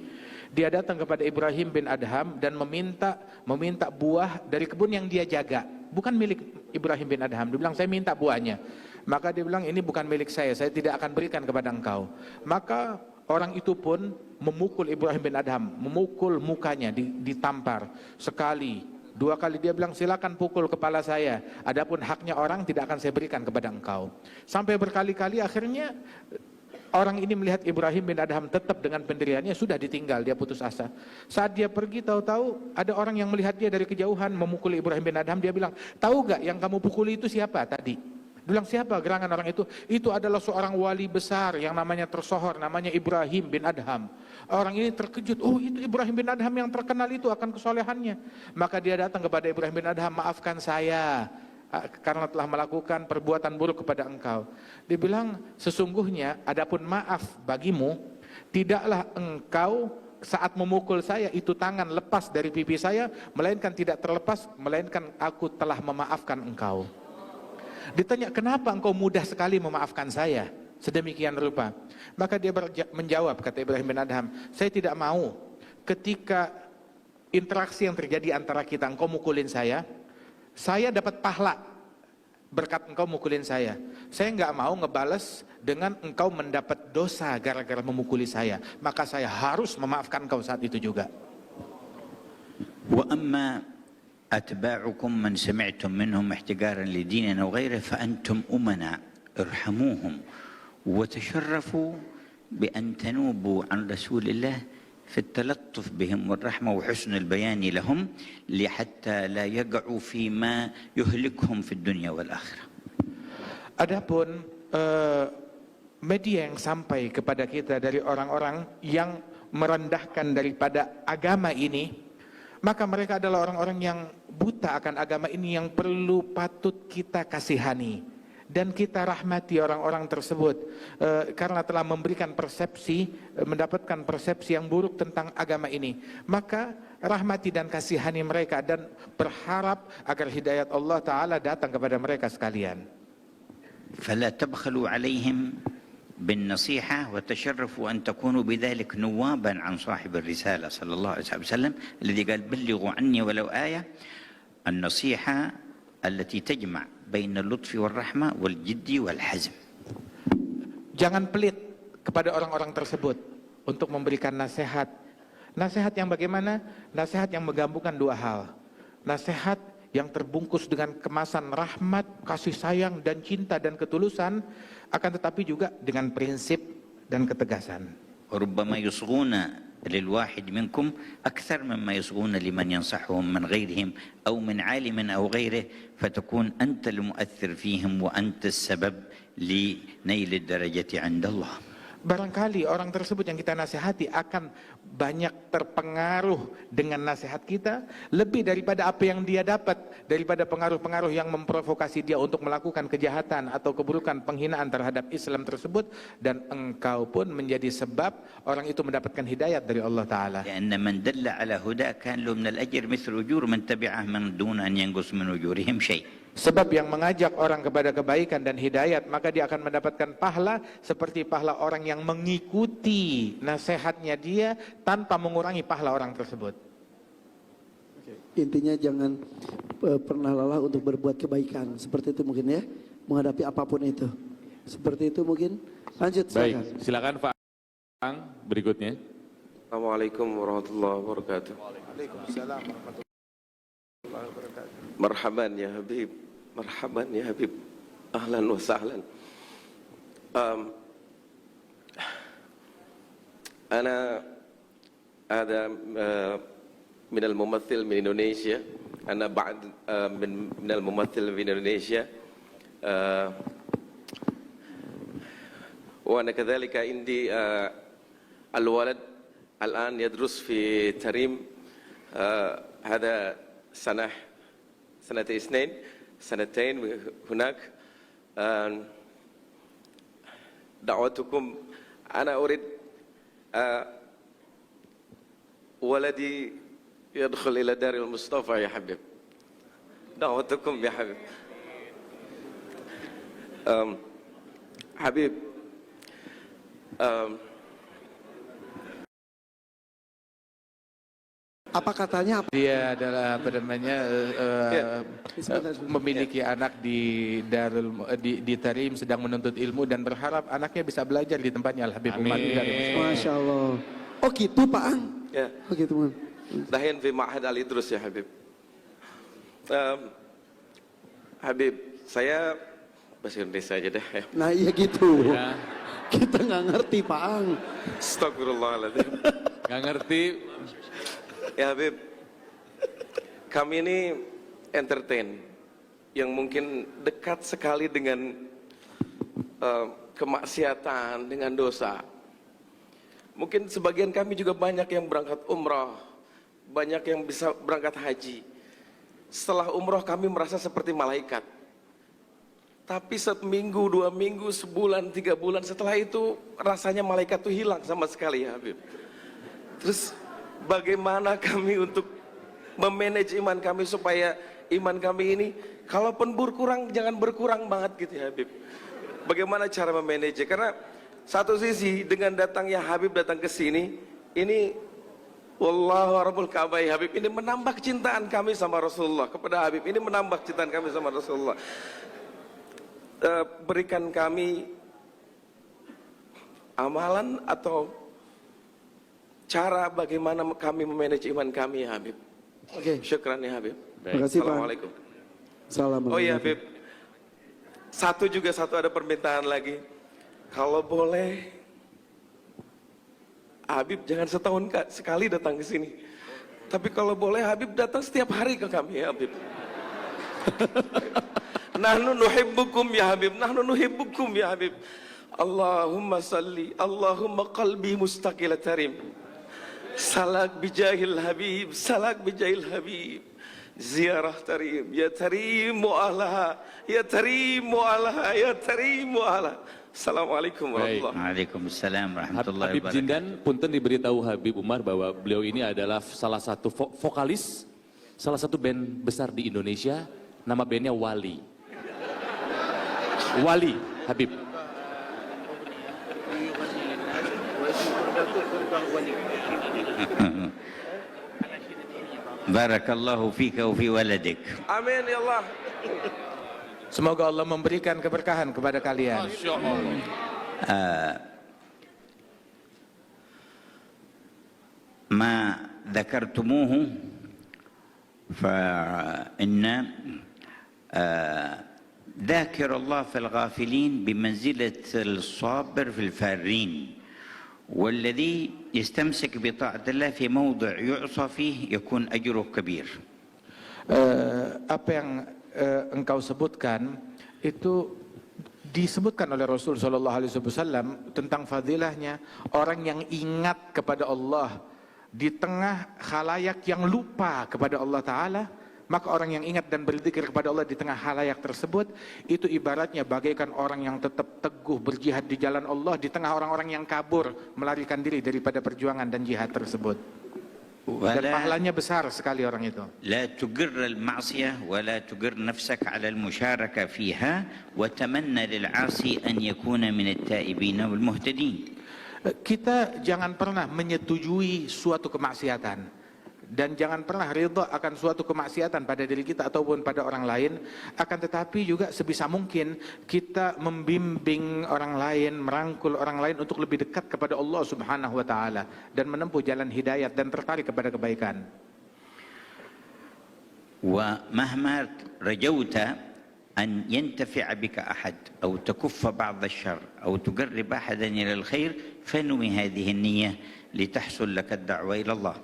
Dia datang kepada Ibrahim bin Adham dan meminta buah dari kebun yang dia jaga. Bukan milik Ibrahim bin Adham. Dia bilang, saya minta buahnya. Maka dia bilang, ini bukan milik saya tidak akan berikan kepada engkau. Maka orang itu pun memukul Ibrahim bin Adham, memukul mukanya, ditampar. Sekali, dua kali. Dia bilang, silakan pukul kepala saya, adapun haknya orang tidak akan saya berikan kepada engkau. Sampai berkali-kali, akhirnya orang ini melihat Ibrahim bin Adham tetap dengan pendiriannya, sudah ditinggal, dia putus asa. Saat dia pergi, tahu-tahu ada orang yang melihat dia dari kejauhan memukul Ibrahim bin Adham. Dia bilang, tahu gak yang kamu pukuli itu siapa tadi? Dia bilang, siapa gerangan orang itu? Itu adalah seorang wali besar yang namanya tersohor, namanya Ibrahim bin Adham. Orang ini terkejut, oh itu Ibrahim bin Adham yang terkenal itu akan kesolehannya. Maka dia datang kepada Ibrahim bin Adham, maafkan saya karena telah melakukan perbuatan buruk kepada engkau. Dia bilang, sesungguhnya adapun maaf bagimu, tidaklah engkau saat memukul saya itu tangan lepas dari pipi saya, melainkan tidak terlepas, melainkan aku telah memaafkan engkau. Ditanya, kenapa engkau mudah sekali memaafkan saya sedemikian rupa? Maka dia menjawab, kata Ibrahim bin Adham, saya tidak mau ketika interaksi yang terjadi antara kita, engkau mukulin saya dapat pahala berkat engkau mukulin saya. Saya nggak mau ngebales dengan engkau mendapat dosa gara-gara memukuli saya. Maka saya harus memaafkan engkau saat itu juga. Wa amma أتباعكم من سمعتم منهم احتقارا لديننا وغيره فأنتم أمنا ارحموهم وتشرفوا بأن تنوبوا عن رسول الله في التلطف بهم والرحمة وحسن البيان لهم لحتى لا يقعوا فيما يهلكهم في الدنيا والآخرة. Adapun media yang sampai kepada kita dari orang-orang yang merendahkan daripada agama ini, maka mereka adalah orang-orang yang buta akan agama ini, yang patut kita kasihani dan kita rahmati orang-orang tersebut karena telah memberikan persepsi, mendapatkan persepsi yang buruk tentang agama ini, maka rahmati dan kasihani mereka dan berharap agar hidayat Allah Ta'ala datang kepada mereka sekalian. فلا تبخلوا عليهم بالنصيحة وتشرفوا أن تكونوا بذلك نوابا عن صاحب الرسالة صلى الله عليه وسلم الذي قال بلغوا عني ولو آية. النصيحة التي تجمع بين اللطف والرحمة والجد والحزم. Jangan pelit kepada orang-orang tersebut untuk memberikan nasihat. Nasihat yang bagaimana? Nasihat yang menggabungkan dua hal. Nasihat yang terbungkus dengan kemasan rahmat, kasih sayang, dan cinta dan ketulusan, akan tetapi juga dengan prinsip dan ketegasan. وربما يصغون للواحد منكم أكثر مما يصغون لمن ينصحهم من غيرهم أو من عالم أو غيره، فتكون أنت المؤثر فيهم وأنت السبب لنيل الدرجة عند الله. Barangkali orang tersebut yang kita nasihati akan banyak terpengaruh dengan nasihat kita lebih daripada apa yang dia dapat daripada pengaruh-pengaruh yang memprovokasi dia untuk melakukan kejahatan atau keburukan penghinaan terhadap Islam tersebut, dan engkau pun menjadi sebab orang itu mendapatkan hidayat dari Allah Ta'ala. لأن من دل على هدى كان له من الأجر مثل أجور من تبعه من دون أن ينقص من أجورهم شيء. Sebab yang mengajak orang kepada kebaikan dan hidayat, maka dia akan mendapatkan pahala seperti pahala orang yang mengikuti nasihatnya dia tanpa mengurangi pahala orang tersebut. Intinya jangan pernah lelah untuk berbuat kebaikan. Seperti itu mungkin ya, menghadapi apapun itu. Seperti itu mungkin. Lanjut silakan. Baik, silakan Pak Ang berikutnya. Assalamualaikum warahmatullahi wabarakatuh. Waalaikumsalam warahmatullahi wabarakatuh. Marhaban ya Habib, marhaban ya Habib, ahlan wa sahlan. أنا هذا من الممثل من إندونيسيا. أنا بعد من الممثل من إندونيسيا، وأنا كذلك عندي الولد الآن يدرس في تريم، هذا سنتين هناك. دعوتكم، أنا أريد ولدي يدخل إلى دار المصطفى يا حبيب. دعوتكم يا حبيب. حبيب، apa katanya? Dia adalah apa namanya memiliki anak di di Tarim, sedang menuntut ilmu dan berharap anaknya bisa belajar di tempatnya Al Habib Umar. Masya Allah. Oh gitu Pak Ang. Ya. Oh gitu Man. Dahin fi Ma'had Al-Idrus ya Habib. Habib, saya bahasa Indonesia aja deh ya. Nah iya gitu. Ya. Kita nggak ngerti Pak Ang. Astagfirullahaladzim. Nggak ngerti. Ya Habib, kami ini entertain yang mungkin dekat sekali dengan kemaksiatan, dengan dosa. Mungkin sebagian kami juga banyak yang berangkat umrah, banyak yang bisa berangkat haji. Setelah umrah kami merasa seperti malaikat. Tapi seminggu, 2 minggu, sebulan, 3 bulan setelah itu rasanya malaikat itu hilang sama sekali ya Habib. Terus bagaimana kami untuk memanage iman kami supaya iman kami ini kalaupun berkurang jangan berkurang banget gitu ya Habib. Bagaimana cara memanage? Karena satu sisi dengan datangnya Habib datang ke sini, ini wallahu rabbul Ka'bah ya Habib, ini menambah kecintaan kami sama Rasulullah kepada Habib, ini menambah kecintaan kami sama Rasulullah. Berikan kami amalan atau cara bagaimana kami memanage iman kami ya Habib. Oke. Syukran ya Habib. Terima kasih Pak. Assalamualaikum. Assalamualaikum. Oh iya Habib. Satu ada permintaan lagi. Kalau boleh Habib jangan setahun sekali datang ke sini. Tapi kalau boleh Habib datang setiap hari ke kami ya Habib. Nahnu nuhibbukum ya Habib. Nahnu nuhibbukum ya Habib. Allahumma salli, Allahumma qalbi mustaqil tarim. Salak bijahil Habib, salak bijahil Habib. ziarah tarim, ya tarimu alaha, ya tarimu alaha, ya tarimu alaha. Assalamualaikum warahmatullahi wabarakatuh. Waalaikumsalam warahmatullahi Habib wabarakatuh. Jindan, punten diberitahu Habib Umar bahwa beliau ini adalah salah satu vokalis, salah satu band besar di Indonesia, nama bandnya Wali. Wali, Habib. Barakallahu fika wa fi waladik. Amin ya Allah. Semoga Allah memberikan keberkahan kepada kalian. ما ذكرتموه فإن ذاكر الله في الغافلين بمنزلة الصابر في الفارين، والذي يستمسك بطاعة الله في موضع يعصى فيه يكون أجره كبير. Apa yang engkau sebutkan itu disebutkan oleh Rasul Shallallahu Alaihi Wasallam tentang fadilahnya orang yang ingat kepada Allah di tengah khalayak yang lupa kepada Allah Ta'ala. Maka orang yang ingat dan berzikir kepada Allah di tengah khalayak tersebut, itu ibaratnya bagaikan orang yang tetap teguh berjihad di jalan Allah di tengah orang-orang yang kabur melarikan diri daripada perjuangan dan jihad tersebut. Dan pahalanya besar sekali orang itu. لا تجر المعصية ولا تجر نفسك على المشاركة فيها وتمنى للعاصي أن يكون من التائبين والمهتدين. Kita jangan pernah menyetujui suatu kemaksiatan dan jangan pernah ridha akan suatu kemaksiatan pada diri kita ataupun pada orang lain, akan tetapi juga sebisa mungkin kita membimbing orang lain, merangkul orang lain untuk lebih dekat kepada Allah Subhanahu wa taala dan menempuh jalan hidayat dan tertarik kepada kebaikan. ومهما رجوت أن ينتفع بك أحد أو تكف بعض الشر أو تقرب أحدا إلى الخير فنوي هذه النية لتحصل لك الدعوة إلى الله.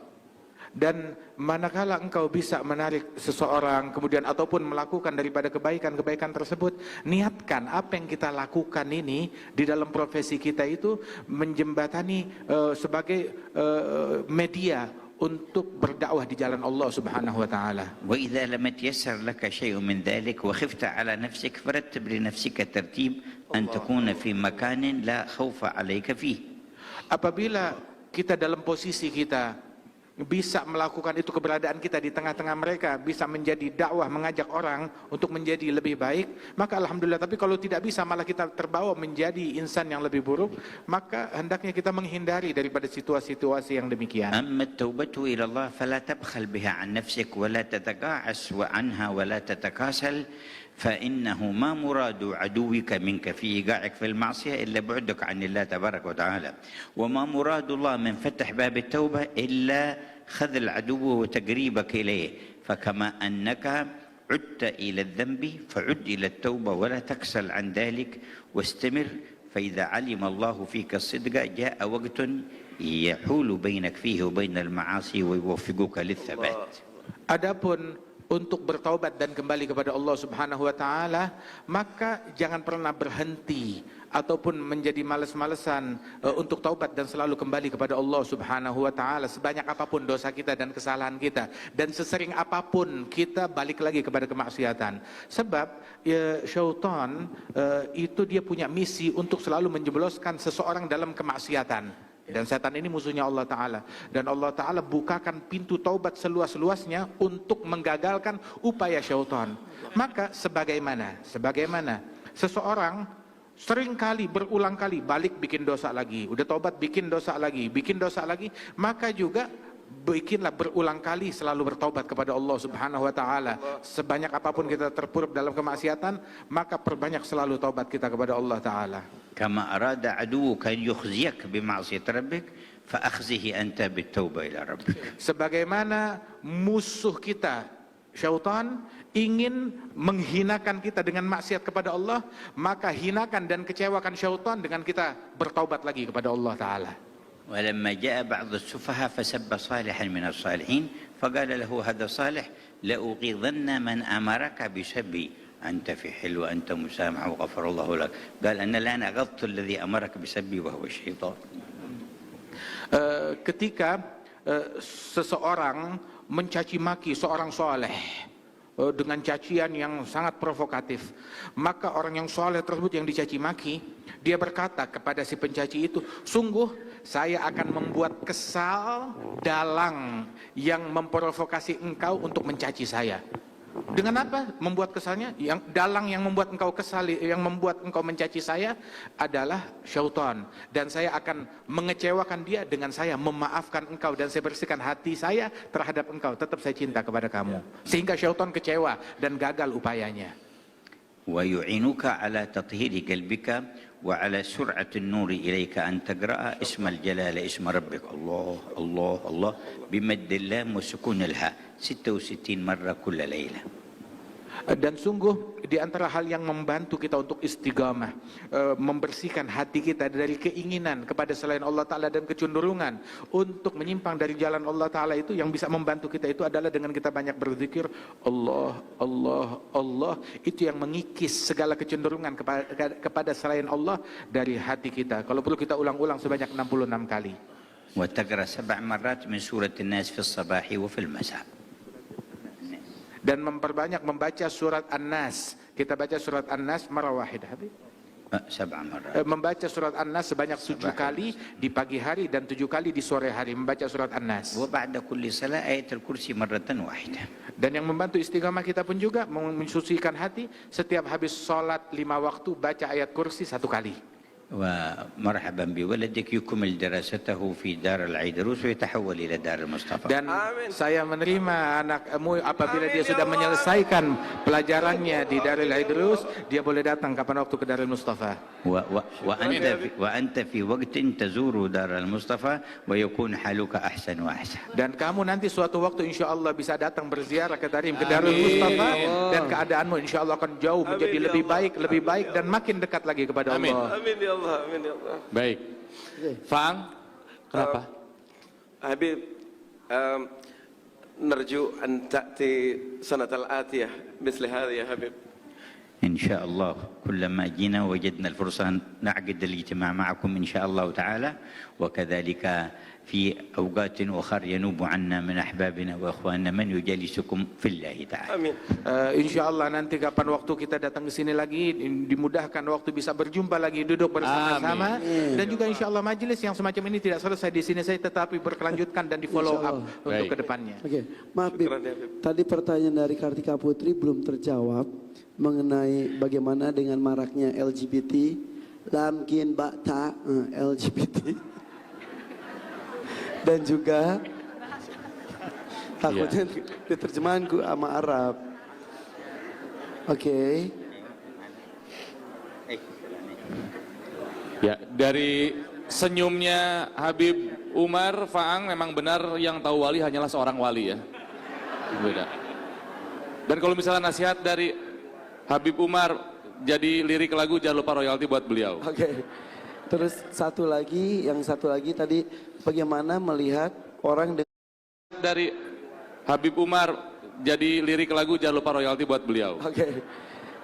Dan manakala engkau bisa menarik seseorang kemudian ataupun melakukan daripada kebaikan-kebaikan tersebut, niatkan apa yang kita lakukan ini di dalam profesi kita itu menjembatani sebagai media untuk berdakwah di jalan Allah Subhanahu wa taala. وإذا لم يتيسر لك شيء من ذلك وخفت على نفسك فرتب لنفسك ترتيب أن تكون في مكان لا خوف عليك فيه. Apabila kita dalam posisi kita bisa melakukan itu, keberadaan kita di tengah-tengah mereka bisa menjadi dakwah, mengajak orang untuk menjadi lebih baik, maka alhamdulillah. Tapi kalau tidak bisa, malah kita terbawa menjadi insan yang lebih buruk, maka hendaknya kita menghindari daripada situasi-situasi yang demikian. أما التوبة إلى الله فلا تبخل بها عن نفسك ولا تتقاعس عنها ولا تتكاسل، فإنه ما مراد عدوك منك في إيقاعك في المعصية إلا بعدك عن الله تبارك وتعالى، وما مراد الله من فتح باب التوبة إلا خذل عدوه وتقريبك إليه. فكما أنك عدت إلى الذنب فعد إلى التوبة ولا تكسل عن ذلك واستمر، فإذا علم الله فيك الصدق جاء وقت يحول بينك فيه وبين المعاصي ويوفقك للثبات. Adapun untuk bertaubat dan kembali kepada Allah Subhanahu wa taala, maka jangan pernah berhenti ataupun menjadi malas-malesan untuk taubat dan selalu kembali kepada Allah Subhanahu wa taala sebanyak apapun dosa kita dan kesalahan kita, dan sesering apapun kita balik lagi kepada kemaksiatan. Sebab syaitan itu dia punya misi untuk selalu menjebloskan seseorang dalam kemaksiatan. Dan setan ini musuhnya Allah Ta'ala. Dan Allah Ta'ala bukakan pintu taubat seluas-luasnya untuk menggagalkan upaya syaitan. Maka sebagaimana seseorang sering kali, berulang kali balik bikin dosa lagi, udah taubat bikin dosa lagi, maka juga bikinlah berulang kali selalu bertaubat kepada Allah Subhanahu wa taala. Sebanyak apapun kita terpuruk dalam kemaksiatan, maka perbanyak selalu taubat kita kepada Allah Ta'ala. كما أراد عدوك أن يخزيك بمعصية ربك فأخزه أنت بالتوبة إلى ربك. Sebagaimana musuh kita syaitan ingin menghinakan kita dengan maksiat kepada Allah, maka hinakan dan kecewakan syaitan dengan kita bertaubat lagi kepada Allah Ta'ala. ولما جاء بعض السفهاء فسب صالحا من الصالحين فقال له هذا صالح لأغيظن من أمرك بسبي أنت في حل وأنت مسامح وغفر الله لك. قال أنا الآن أغضت الذي أمرك بسبي وهو الشيطان. Ketika seseorang mencaci maki seorang soleh dengan cacian yang sangat provokatif, maka orang yang soleh tersebut yang dicaci maki, dia berkata kepada si pencaci itu, sungguh saya akan membuat kesal dalang yang memprovokasi engkau untuk mencaci saya. Dengan apa membuat kesalnya? Yang dalang yang membuat engkau kesal, yang membuat engkau mencaci saya adalah syaitan, dan saya akan mengecewakan dia dengan saya memaafkan engkau, dan saya bersihkan hati saya terhadap engkau. Tetap saya cinta kepada kamu, sehingga syaitan kecewa dan gagal upayanya. ويعينك على تطهير قلبك وعلى سرعة النور إليك أن تقرأ اسم الجلال اسم ربك الله الله الله بمد اللام وسكون الهاء 66 مرة كل ليلة. Dan sungguh di antara hal yang membantu kita untuk istiqamah, membersihkan hati kita dari keinginan kepada selain Allah Ta'ala dan kecenderungan untuk menyimpang dari jalan Allah Ta'ala, itu yang bisa membantu kita itu adalah dengan kita banyak berzikir Allah, Allah, Allah. Itu yang mengikis segala kecenderungan kepada selain Allah dari hati kita. Kalau perlu kita ulang-ulang sebanyak 66 kali. وتقرأ 7 مرات من سورة الناس في الصباح وفي المساء. Dan memperbanyak membaca surat An-Nas. Kita baca surat An-Nas marah wahidah. 7 مرات. Membaca surat An-Nas sebanyak 7 kali di pagi hari dan 7 kali di sore hari membaca surat An-Nas. وبعد كل صلاة آية الكرسي مرة واحدة. Dan yang membantu istiqamah kita pun juga mensucikan hati, setiap habis sholat 5 waktu baca ayat kursi 1 kali. ومرحبا بولدك يكمل دراسته في دار العيدروس ويتحول إلى دار المصطفى. Dan saya menerima anakmu apabila dia sudah menyelesaikan pelajarannya di Darul Aidrus, dia boleh datang kapan waktu ke Darul Mustafa. وأنت في وقت تزور دار المصطفى ويكون حالك أحسن وأحسن. Dan kamu nanti suatu waktu insya Allah bisa datang berziarah ke Darul Mustafa, dan keadaanmu insya Allah akan jauh menjadi lebih baik dan makin dekat lagi kepada Allah. Amin ya Allah, amin ya Allah. Baik. Faang, kenapa? Habib, نرجو أن تأتي سنة الآتية مثل هذه يا حبيب. إن شاء الله كلما جينا وجدنا الفرصة نعقد الاجتماع معكم إن شاء الله تعالى، وكذلك في أوقات أخرى ينوب عنا من أحبابنا وأخواننا من يجالسكم في الله تعالى. Amin. Insya Allah nanti kapan waktu kita datang ke sini lagi, dimudahkan waktu bisa berjumpa lagi, duduk bersama-sama, dan juga insya Allah majelis yang semacam ini tidak selesai di sini saja, tetapi berkelanjutkan dan di follow up untuk kedepannya. Oke, maaf Bib, tadi pertanyaan dari Kartika Putri belum terjawab mengenai bagaimana dengan maraknya LGBT, lamkin bakta LGBT. Dan juga takutnya diterjemahanku sama Arab. Oke. Ya, dari senyumnya Habib Umar, Faang memang benar yang tahu wali hanyalah seorang wali ya. Beda. Dan kalau misalnya nasihat dari Habib Umar jadi lirik lagu, jangan lupa royalti buat beliau. Oke. Terus satu lagi tadi bagaimana melihat orang dari Habib Umar jadi lirik lagu, jangan lupa royalti buat beliau. Oke.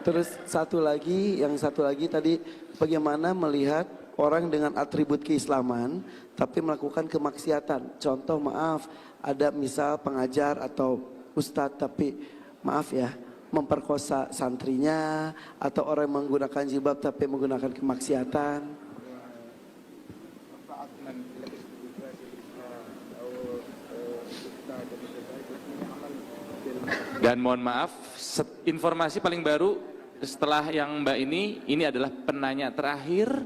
Terus satu lagi tadi bagaimana melihat orang dengan atribut keislaman tapi melakukan kemaksiatan. Contoh maaf, ada misal pengajar atau ustadz tapi maaf ya, memperkosa santrinya, atau orang yang menggunakan jilbab tapi menggunakan kemaksiatan. Dan mohon maaf, informasi paling baru setelah yang Mbak ini adalah penanya terakhir.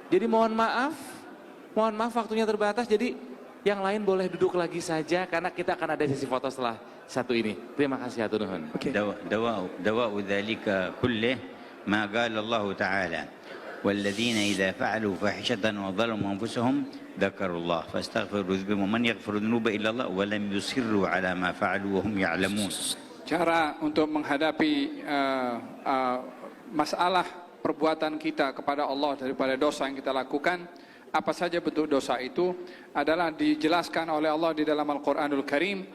Jadi mohon maaf waktunya terbatas, jadi yang lain boleh duduk lagi saja karena kita akan ada sesi foto setelah satu ini. Terima kasih hatur nuhun. دواء ذلك كله ما قال الله تعالى والذين إذا فعلوا فاحشة وظلموا أنفسهم ذكروا الله فاستغفروا ذنوبهم ومن يغفر الذنوب إلا الله ولم يصروا على ما فعلوا وهم يعلمون. Cara untuk menghadapi masalah perbuatan kita kepada Allah daripada dosa yang kita lakukan, apa saja bentuk dosa itu, adalah dijelaskan oleh Allah di dalam Al-Quranul Karim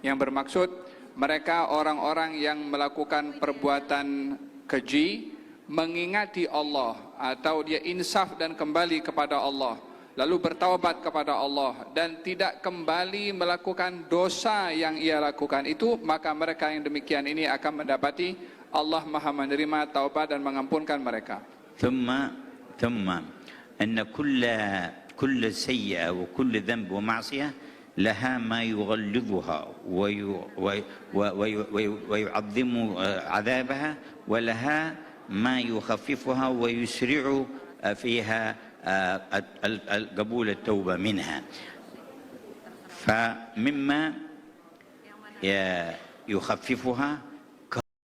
yang bermaksud mereka orang-orang yang melakukan perbuatan keji mengingati Allah atau dia insaf dan kembali kepada Allah lalu bertaubat kepada Allah dan tidak kembali melakukan dosa yang ia lakukan itu, maka mereka yang demikian ini akan mendapati Allah Maha menerima taubat dan mengampunkan mereka. ثم أن كل سيئة وكل ذنب ومعصية لها ما يغلظها ويعظم عذابها ولها ما يخففها ويسرع فيها قبول التوبة منها. فمما يخففها